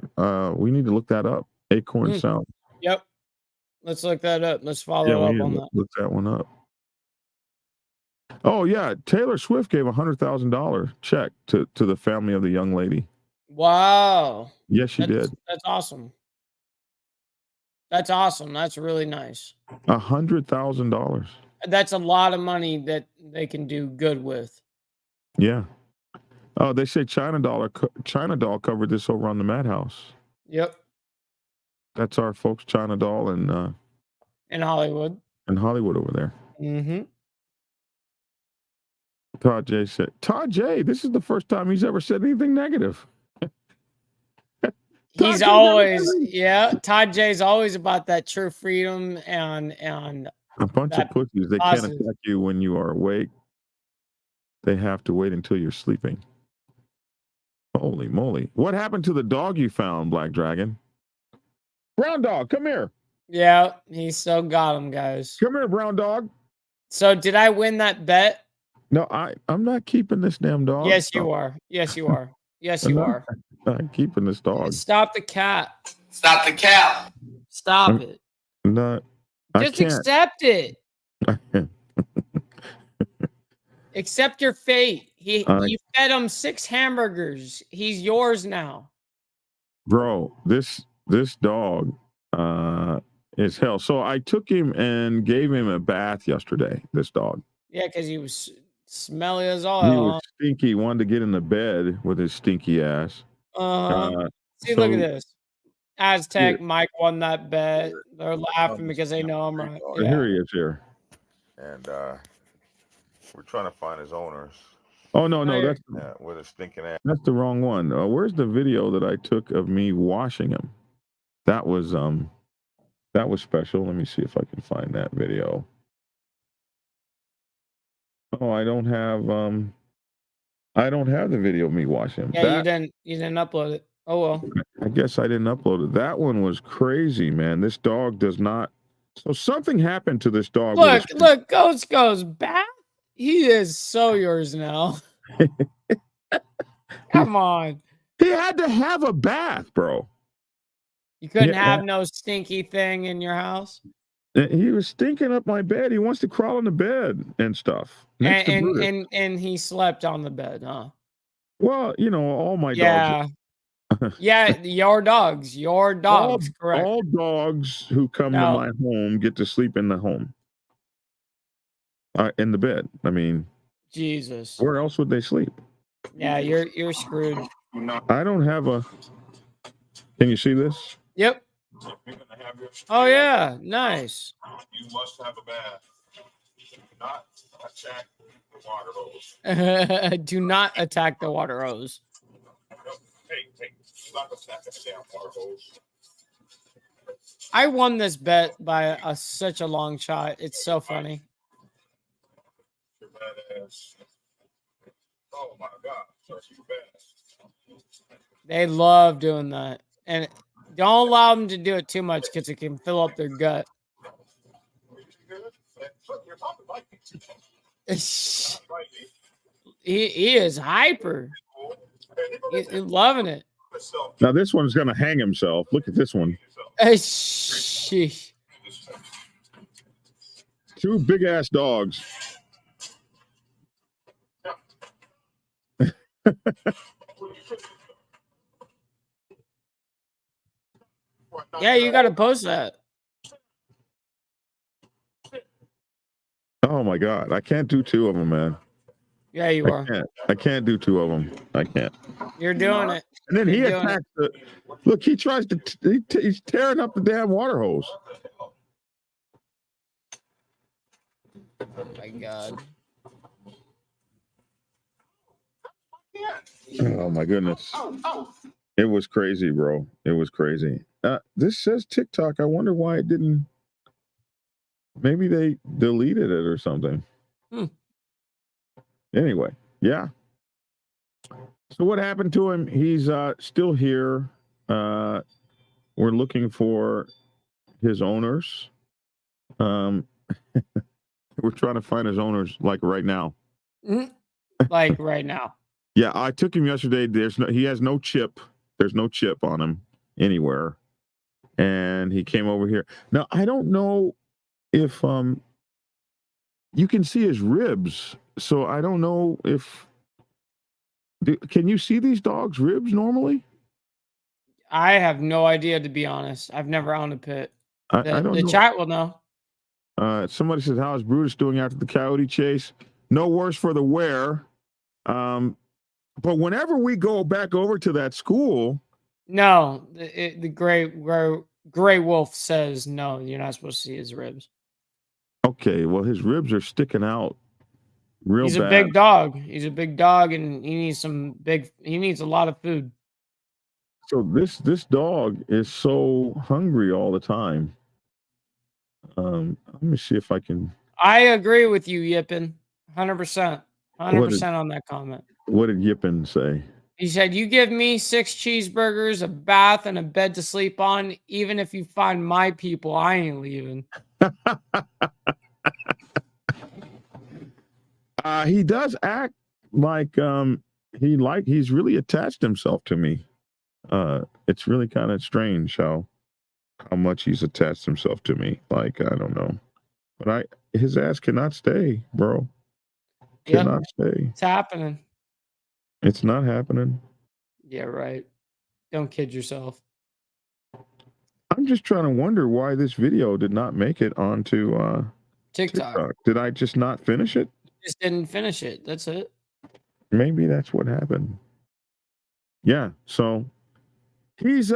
We need to look that up. Acorn Sound. Yep. Let's look that up. Let's follow up on that. Look that one up. Oh yeah, Taylor Swift gave $100,000 check to the family of the young lady. Wow. Yes, she did. That's awesome. That's awesome. That's really nice. $100,000. That's a lot of money that they can do good with. Yeah. Oh, they say China Doll covered this over on the Madhouse. Yep. That's our folks, China Doll In Hollywood. in Hollywood over there. Mm-hmm. Todd J said, Todd J, this is the first time he's ever said anything negative. He's J always, never- yeah. Todd J's always about that true freedom and A bunch of that pussies. They positive. can't attack you when you are awake. They have to wait until you're sleeping. Holy moly. What happened to the dog you found, Black Dragon? Brown dog, come here. yeah, he still got him, guys. Come here, brown dog. So did I win that bet? No, I'm not keeping this damn dog. Yes, you are. Yes, you are. Yes, I'm you not- are. I'm keeping this dog. Stop the cat. Stop the cap. Stop I'm- it. No, I Just can't. accept it. Accept your fate. You fed him 6 hamburgers. He's yours now. Bro, this dog is hell. So I took him and gave him a bath yesterday, this dog. Yeah, because he was smelly as all He hell. was stinky, wanted to get in the bed with his stinky ass. See, look at so- this. Aztec Mike won that bet. They're laughing because they know I'm right. Oh, here he is here. And we're trying to find his owners. Oh no, Right. that's With a stinking ass. That's the wrong one. Where's the video that I took of me washing him? That was special. Let me see if I can find that video. Oh, I don't have the video of me washing him. Yeah, you didn't upload it. Oh well. I guess I didn't upload it. That one was crazy, man. This dog does not. So something happened to this dog. Look, Ghost goes back. He is so yours now. Come on. He had to have a bath, bro. You couldn't Yeah. have no stinky thing in your house. He was stinking up my bed. He wants to crawl in the bed and stuff. Next to Brutus. And he slept on the bed, huh? Well, all my Yeah. dogs. Yeah, your dogs. Correct. All dogs who come No. to my home get to sleep in the home. In the bed. I mean, Jesus. where else would they sleep? Yeah, you're screwed. I don't have a. Can you see this? Yep. Oh yeah, nice. You must have a bath. Not attack the water hose. Do not attack the water hose. Hey, stop attacking the damn water hose. I won this bet by such a long shot. It's so funny. You're badass. Oh my God, such you bad. They love doing that. And don't allow them to do it too much because it can fill up their gut. He is hyper. He's loving it. Now this one's gonna hang himself. Look at this one. Sheesh. Two big ass dogs. Yeah, you got to post that. Oh my God, I can't do 2 of them, man. Yeah, you are. I can't do 2 of them. I can't. You're doing it. And then he You're doing attacks the. Look, he tries to. He's tearing up the damn water hose. Oh my God. Oh my goodness. It was crazy, bro. It was crazy. This says TikTok. I wonder why it didn't. Maybe they deleted it or something. Anyway, yeah. So what happened to him? He's still here. We're looking for his owners. We're trying to find his owners like right now. Like right now. Yeah, I took him yesterday. He has no chip. There's no chip on him anywhere. And he came over here. Now, I don't know if you can see his ribs. So I don't know if can you see these dogs' ribs normally? I have no idea, to be honest. I've never owned a pit. I don't The know. chat will know. Somebody says, how is Brutus doing after the coyote chase? No worse for the wear. But whenever we go back over to that school, No, the gray wolf says no. You're not supposed to see his ribs. okay, well, his ribs are sticking out real He's a bad. big dog. He's a big dog, and he needs he needs a lot of food. So this dog is so hungry all the time. Let me see if I can. I agree with you, Yippin. 100%. 100% on that comment. What did Yippin say? He said, "You give me 6 cheeseburgers, a bath, and a bed to sleep on. Even if you find my people, I ain't leaving." He does act like he's really attached himself to me. It's really kind of strange how much he's attached himself to me. Like, I don't know, but his ass cannot stay, bro. Cannot stay. It's happening. It's not happening. Yeah, right. Don't kid yourself. I'm just trying to wonder why this video did not make it onto TikTok. Did I just not finish it? Just didn't finish it. That's it. Maybe that's what happened. Yeah, so he's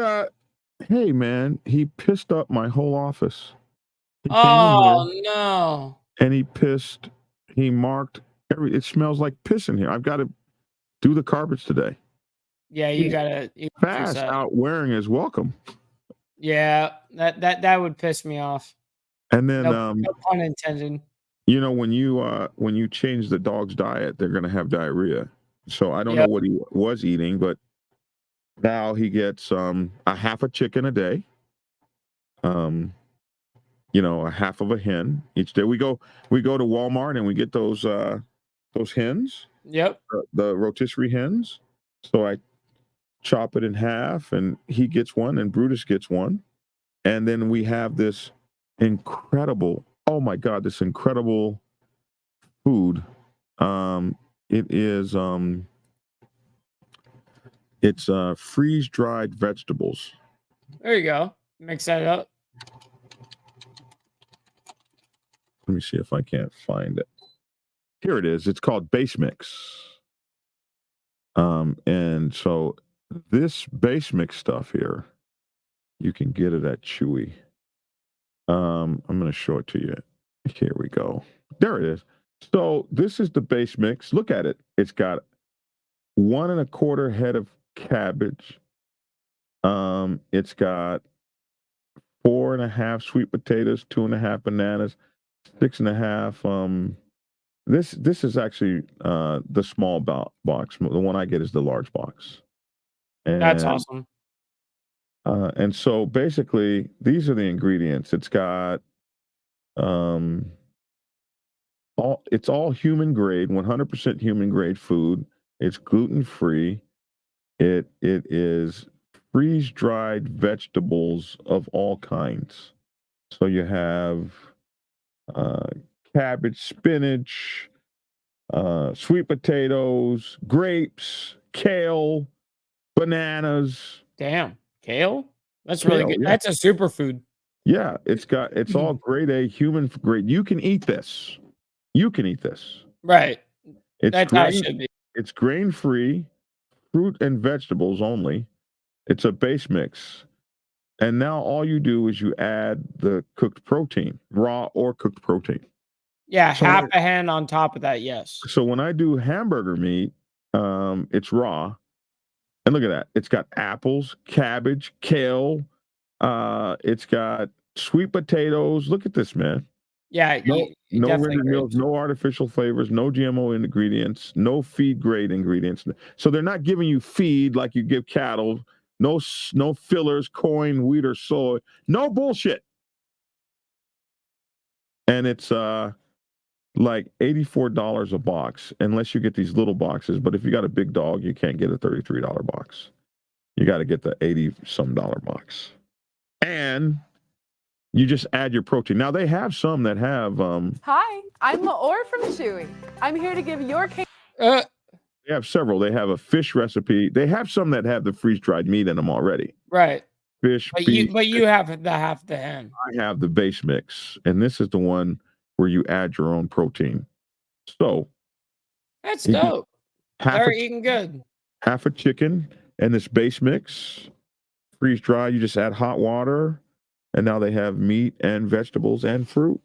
hey man, he pissed up my whole office. He came in Oh here no. and he marked it smells like piss in here. I've got to do the carpets today. Yeah, you gotta Fast out wearing his welcome. Yeah, that would piss me off. And then No pun intended. you know, when you change the dog's diet, they're gonna have diarrhea. So I don't know what he was eating, but now he gets a half a chicken a day. You know, a half of a hen each day. We go to Walmart and we get those hens. Yep. The rotisserie hens. So I chop it in half and he gets one and Brutus gets one. And then we have this incredible, oh my God, this incredible food. It is it's freeze-dried vegetables. There you go. Mix that up. Let me see if I can't find it. Here it is. It's called Base Mix. And so this Base Mix stuff here, you can get it at Chewy. I'm going to show it to you. Here we go. There it is. So this is the Base Mix. Look at it. It's got 1 1/4 head of cabbage. It's got 4 1/2 sweet potatoes, 2 1/2 bananas, 6 1/2. This is actually the small box. The one I get is the large box. And, That's awesome. And so basically, these are the ingredients. It's got it's all human grade, 100% human grade food. It's gluten free. It is freeze dried vegetables of all kinds. So you have cabbage, spinach, sweet potatoes, grapes, kale, bananas. Damn. Kale? That's really good. Yeah. That's a superfood. Yeah, it's all grade A, human grade. You can eat this. You can eat this. Right. It's That's how it should be. It's grain free, fruit and vegetables only. It's a base mix. And now all you do is you add the cooked protein, raw or cooked protein. Yeah, So- half a hand on top of that, yes. So when I do hamburger meat, it's raw. And look at that. It's got apples, cabbage, kale. It's got sweet potatoes. Look at this, man. Yeah, No definitely rendered meals, no artificial flavors, no GMO ingredients, no feed grade ingredients. So they're not giving you feed like you give cattle. No fillers, corn, wheat, or soy. No bullshit. And it's like $84 a box, unless you get these little boxes. But if you got a big dog, you can't get a $33 box. You got to get the $80-some box. And you just add your protein. Now they have some that have Hi, I'm Laura from Chewy. I'm here to give your cake. they have several. They have a fish recipe. They have some that have the freeze-dried meat in them already. Right. Fish, But beef. you have the hen. I have the base mix, and this is the one where you add your own protein. So That's You can- dope. half They're a, eating good. half a chicken and this base mix, freeze dry. You just add hot water, and now they have meat and vegetables and fruit.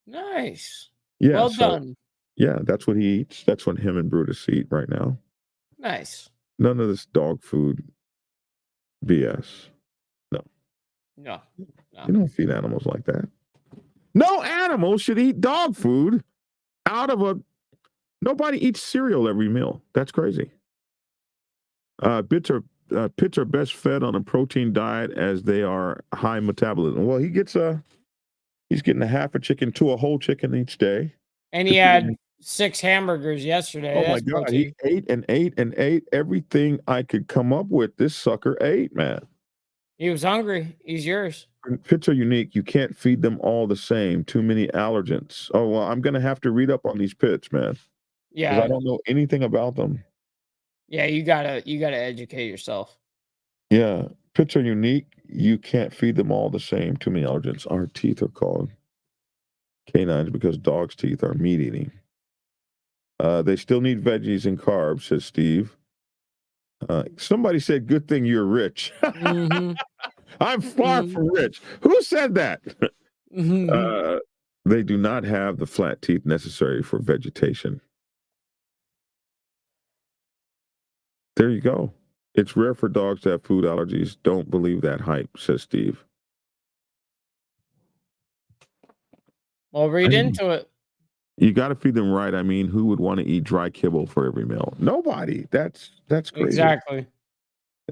Nice. Yeah, Well so done. yeah, that's what he eats. That's what him and Brutus eat right now. Nice. None of this dog food BS. No. You don't feed animals like that. No animal should eat dog food out of a. Nobody eats cereal every meal. That's crazy. Pits are best fed on a protein diet as they are high metabolism. Well, he's getting a half a chicken to a whole chicken each day. And he had 6 hamburgers yesterday. Oh my That's God, protein. he ate and ate and ate everything I could come up with. This sucker ate, man. He was hungry. He's yours. Pits are unique. You can't feed them all the same. Too many allergens. Oh well, I'm gonna have to read up on these pits, man. Yeah. Because I don't know anything about them. Yeah, you gotta educate yourself. Yeah, pits are unique. You can't feed them all the same. Too many allergens. Our teeth are called canines because dogs' teeth are meat eating. They still need veggies and carbs, says Steve. Somebody said, "Good thing you're rich." Mm-hmm. I'm far from rich. Who said that? They do not have the flat teeth necessary for vegetation. There you go. It's rare for dogs to have food allergies. Don't believe that hype, says Steve. Well, read into it. You got to feed them right. I mean, who would want to eat dry kibble for every meal? Nobody. That's crazy. Exactly.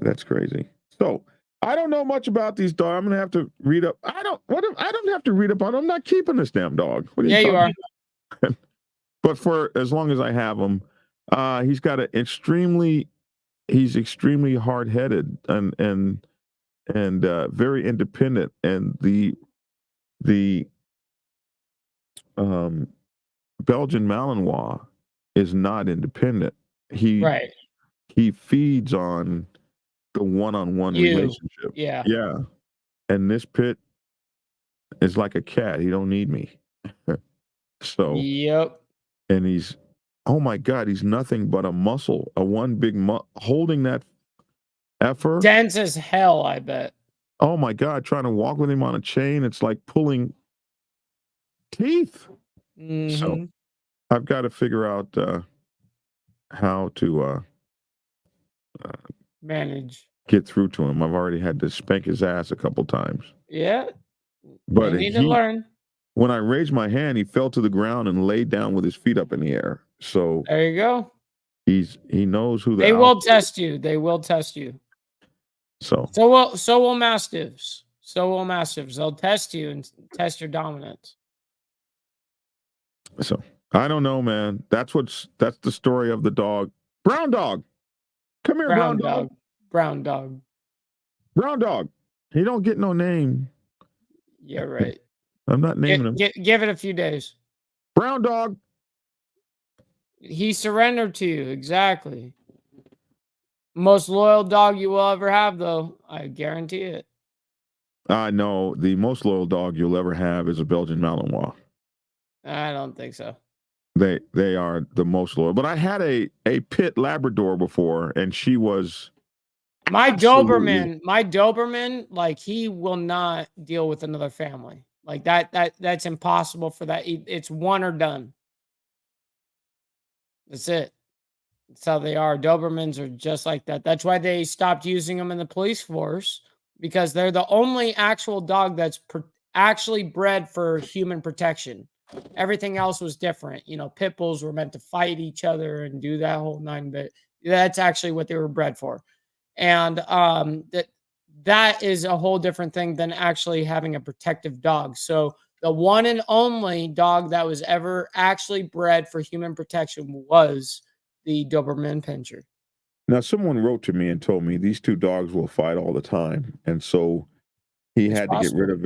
That's crazy. So I don't know much about these dogs. I'm gonna have to read up. I don't have to read up on them. I'm not keeping this damn dog. What are you are. about? But for as long as I have him, he's extremely hard-headed and very independent. And the Belgian Malinois is not independent. He feeds on the one-on-one relationship. Yeah. Yeah. And this pit is like a cat. He don't need me. So Yep. and he's oh my God, he's nothing but a muscle, a one big holding that effort. Dense as hell, I bet. Oh my God, trying to walk with him on a chain, it's like pulling teeth. Mm-hmm. So I've got to figure out how to manage, get through to him. I've already had to spank his ass a couple times. Yeah. But you need to learn. When I raised my hand, he fell to the ground and laid down with his feet up in the air. So there you go. He knows who they will test you. They will test you. So will mastiffs. So will mastiffs. They'll test you and test your dominance. So I don't know, man. That's the story of the dog. Brown dog. Come here, brown dog. Brown dog. Brown dog. He don't get no name. Yeah, right. I'm not naming him. Give it a few days. Brown dog. He surrendered to you. Exactly. Most loyal dog you will ever have, though. I guarantee it. I know the most loyal dog you'll ever have is a Belgian Malinois. I don't think so. They are the most loyal. But I had a pit Labrador before, and she was my Doberman. My Doberman, like he will not deal with another family. Like that's impossible for that. It's one or done. That's it. That's how they are. Dobermans are just like that. That's why they stopped using them in the police force, because they're the only actual dog that's actually bred for human protection. Everything else was different. You know, pit bulls were meant to fight each other and do that whole 9-bit. That's actually what they were bred for. And that is a whole different thing than actually having a protective dog. So the one and only dog that was ever actually bred for human protection was the Doberman Pinscher. Now, someone wrote to me and told me these two dogs will fight all the time. And so he had to get rid of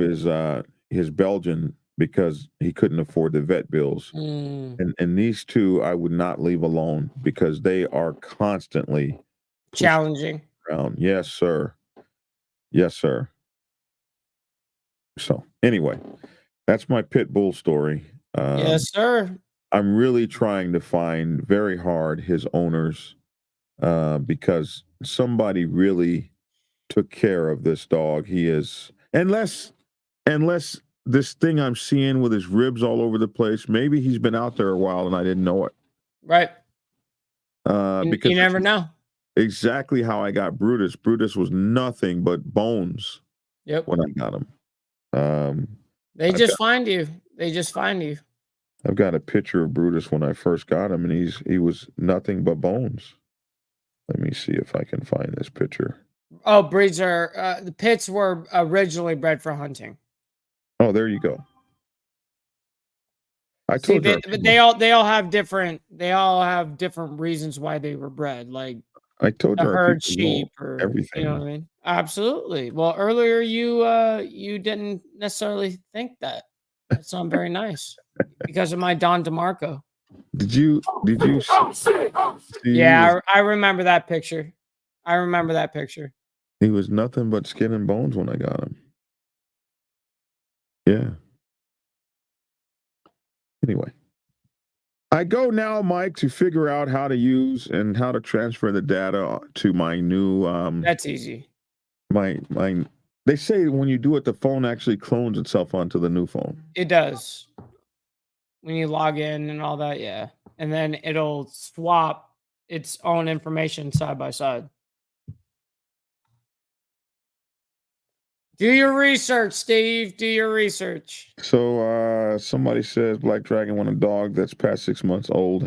his Belgian because he couldn't afford the vet bills. And these two I would not leave alone because they are constantly challenging. Around. Yes, sir. Yes, sir. So anyway, that's my pit bull story. Yes, sir. I'm really trying to find very hard his owners because somebody really took care of this dog. He is, unless this thing I'm seeing with his ribs all over the place, maybe he's been out there a while and I didn't know it. Right. Because You never know. Exactly how I got Brutus. Brutus was nothing but bones. Yep. When I got him. They just find you. They just find you. I've got a picture of Brutus when I first got him, and he was nothing but bones. Let me see if I can find this picture. Oh, breeds are the pits were originally bred for hunting. Oh, there you go. I See, told you. they all have different reasons why they were bred. Like I told you, herd sheep or everything. You know what I mean? Absolutely. Well, earlier you didn't necessarily think that. That's not very nice because of my Don DeMarco. Did you see? Yeah, I remember that picture. He was nothing but skin and bones when I got him. Yeah. Anyway, I go now, Mike, to figure out how to use and how to transfer the data to my new. That's easy. My. They say when you do it, the phone actually clones itself onto the new phone. It does. When you log in and all that, yeah. And then it'll swap its own information side by side. Do your research, Steve. Do your research. So somebody says Black Dragon, when a dog that's past 6 months old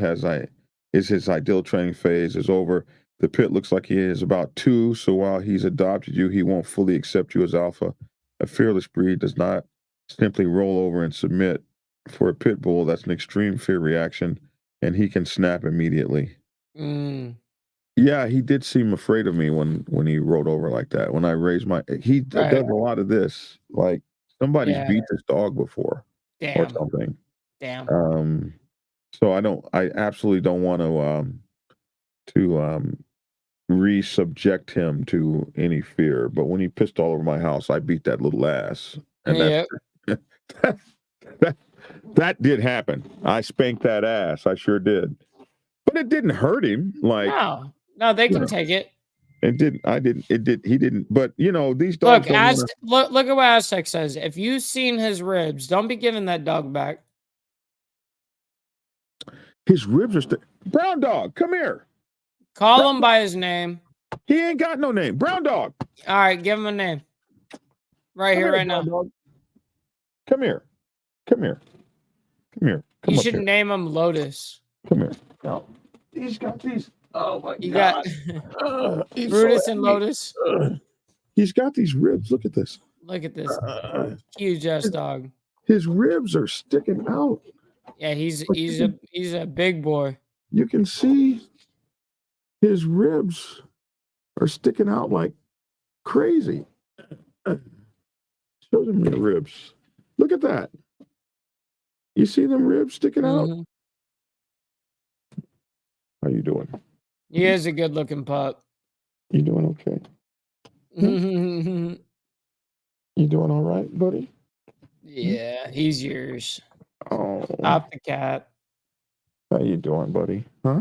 is his ideal training phase is over. The pit looks like he is about 2, so while he's adopted you, he won't fully accept you as alpha. A fearless breed does not simply roll over and submit. For a pit bull, that's an extreme fear reaction, and he can snap immediately. Yeah, he did seem afraid of me when he rolled over like that. When I raised he does a lot of this. Like somebody's beat this dog before or something. Damn. So I absolutely don't want to re-subject him to any fear. But when he pissed all over my house, I beat that little ass. And that did happen. I spanked that ass. I sure did. But it didn't hurt him. Like no, they can take it. It didn't. I didn't. It did. He didn't. But these dogs. Look at what Aztec says. If you've seen his ribs, don't be giving that dog back. His ribs are still. Brown dog, come here. Call him by his name. He ain't got no name. Brown dog. All right, give him a name. Right here, right now. Dog. Come here. Come here. Come here. Come you should name him Lotus. Come here. No. He's got these. Oh my you God. Got Brutus and Lotus. He's got these ribs. Look at this. Look at this. Huge ass dog. His ribs are sticking out. Yeah, he's a big boy. You can see his ribs are sticking out like crazy. Show them your ribs. Look at that. You see them ribs sticking out? How you doing? He is a good looking pup. You doing okay? You doing all right, buddy? Yeah, he's yours. Oh. Stop the cat. How you doing, buddy? Huh?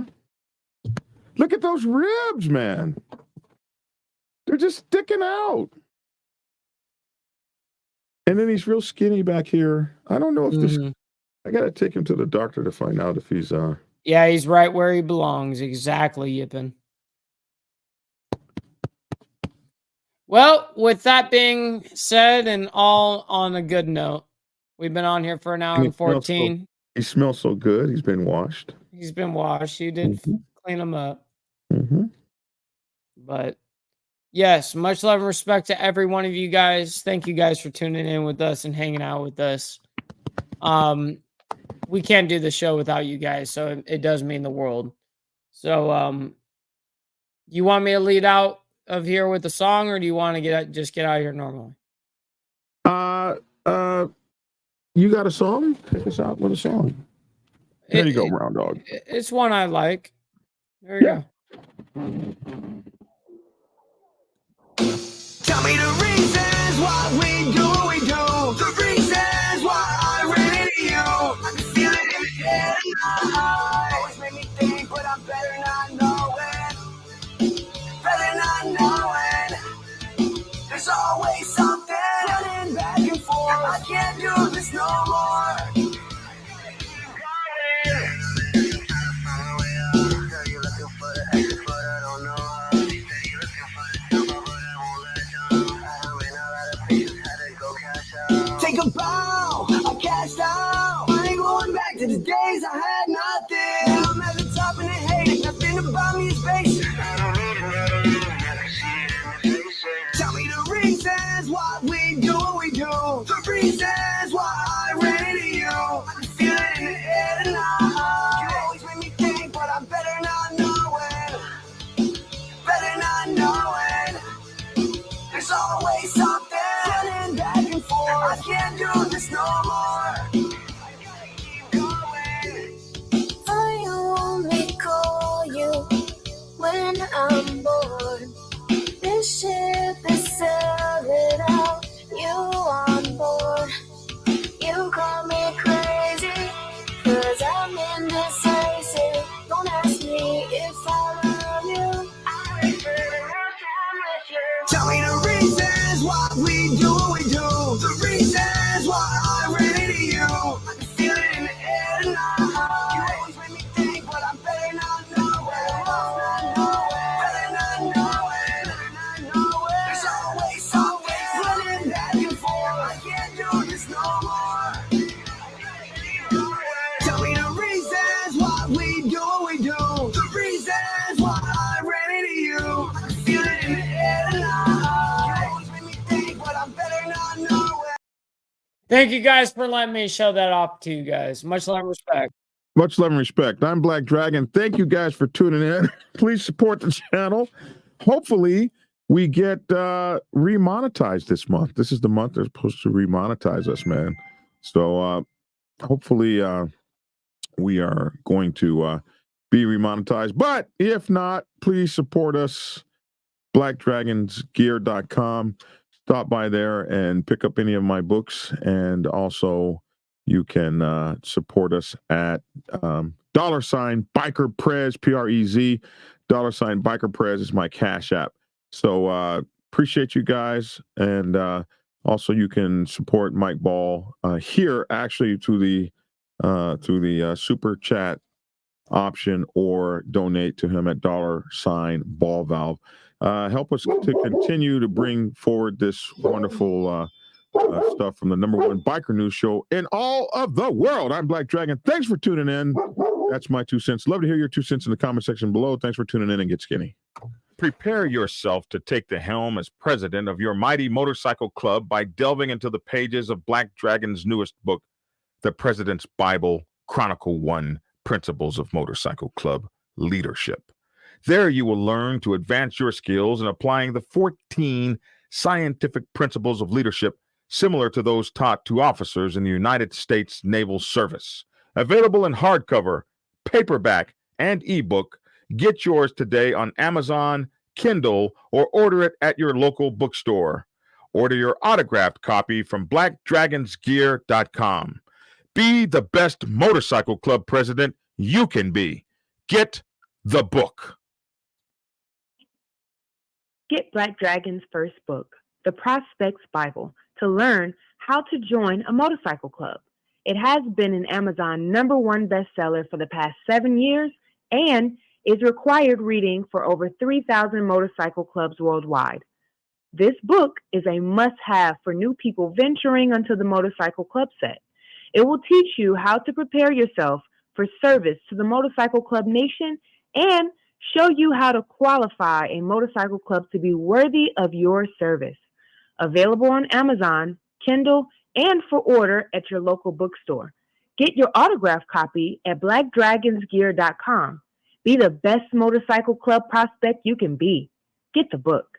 Look at those ribs, man. They're just sticking out. And then he's real skinny back here. I don't know if this. I gotta take him to the doctor to find out if he's Yeah, he's right where he belongs. Exactly, Yippin. Well, with that being said, and all on a good note, we've been on here for an hour and 14. He smells so good. He's been washed. He's been washed. You did clean him up. But yes, much love and respect to every one of you guys. Thank you guys for tuning in with us and hanging out with us. We can't do the show without you guys, so it does mean the world. So, you want me to lead out of here with a song, or do you want to just get out of here normally? You got a song? Take us out with a song. There you go, Brown Dog. It's one I like. There you go. Tell me the reasons why we do what we do. The reasons why I ran into you. I can feel it in the air. Always make me think, but I'm better not knowing. take a bow. I cashed out. I ain't going back to the days I had nothing. Now I'm at the top and they hate it. Nothing about me is basic. Tell me the reasons why we do what we do. The reasons why I ran into you. I can feel it in the air tonight. You always make me think, but I better not know it. Better not know it. There's always something running back and forth. I can't do this no more. I gotta keep going. I only call you when I'm bored. This ship is sailing out. You on board. You call me crazy, 'cause I'm indecisive. Don't ask me if I love you. I spend enough time with you. Tell me the reasons why we do what we do. The reasons why I ran into you. I can feel it in the air tonight. You always make me think, but I better not know it. Better not know it. There's always something running back and forth. I can't do this no more. Tell me the reasons why we do what we do. The reasons why I ran into you. I can feel it in the air tonight. You always make me think, but I better not know it. Thank you guys for letting me show that off to you guys. Much love and respect. Much love and respect. I'm Black Dragon. Thank you guys for tuning in. Please support the channel. Hopefully, we get remonetized this month. This is the month they're supposed to remonetize us, man. So hopefully we are going to be remonetized. But if not, please support us. BlackDragonsGear.com. Stop by there and pick up any of my books. And also, you can support us at $Biker Prez, Prez. $Biker Prez is my Cash App. So appreciate you guys. And also, you can support Mike Ball here, actually, to the super chat option, or donate to him at $Ball Valve. Help us to continue to bring forward this wonderful stuff from the #1 biker news show in all of the world. I'm Black Dragon. Thanks for tuning in. That's my 2 cents. Love to hear your 2 cents in the comment section below. Thanks for tuning in, and get skinny. Prepare yourself to take the helm as president of your mighty motorcycle club by delving into the pages of Black Dragon's newest book, The President's Bible, Chronicle 1, Principles of Motorcycle Club Leadership. There you will learn to advance your skills in applying the 14 scientific principles of leadership similar to those taught to officers in the United States Naval Service. Available in hardcover, paperback, and ebook. Get yours today on Amazon, Kindle, or order it at your local bookstore. Order your autographed copy from BlackDragonsGear.com. Be the best motorcycle club president you can be. Get the book. Get Black Dragon's first book, The Prospects Bible, to learn how to join a motorcycle club. It has been an Amazon #1 bestseller for the past 7 years and is required reading for over 3,000 motorcycle clubs worldwide. This book is a must-have for new people venturing onto the motorcycle club set. It will teach you how to prepare yourself for service to the motorcycle club nation and show you how to qualify a motorcycle club to be worthy of your service. Available on Amazon, Kindle, and for order at your local bookstore. Get your autographed copy at BlackDragonsGear.com. Be the best motorcycle club prospect you can be. Get the book.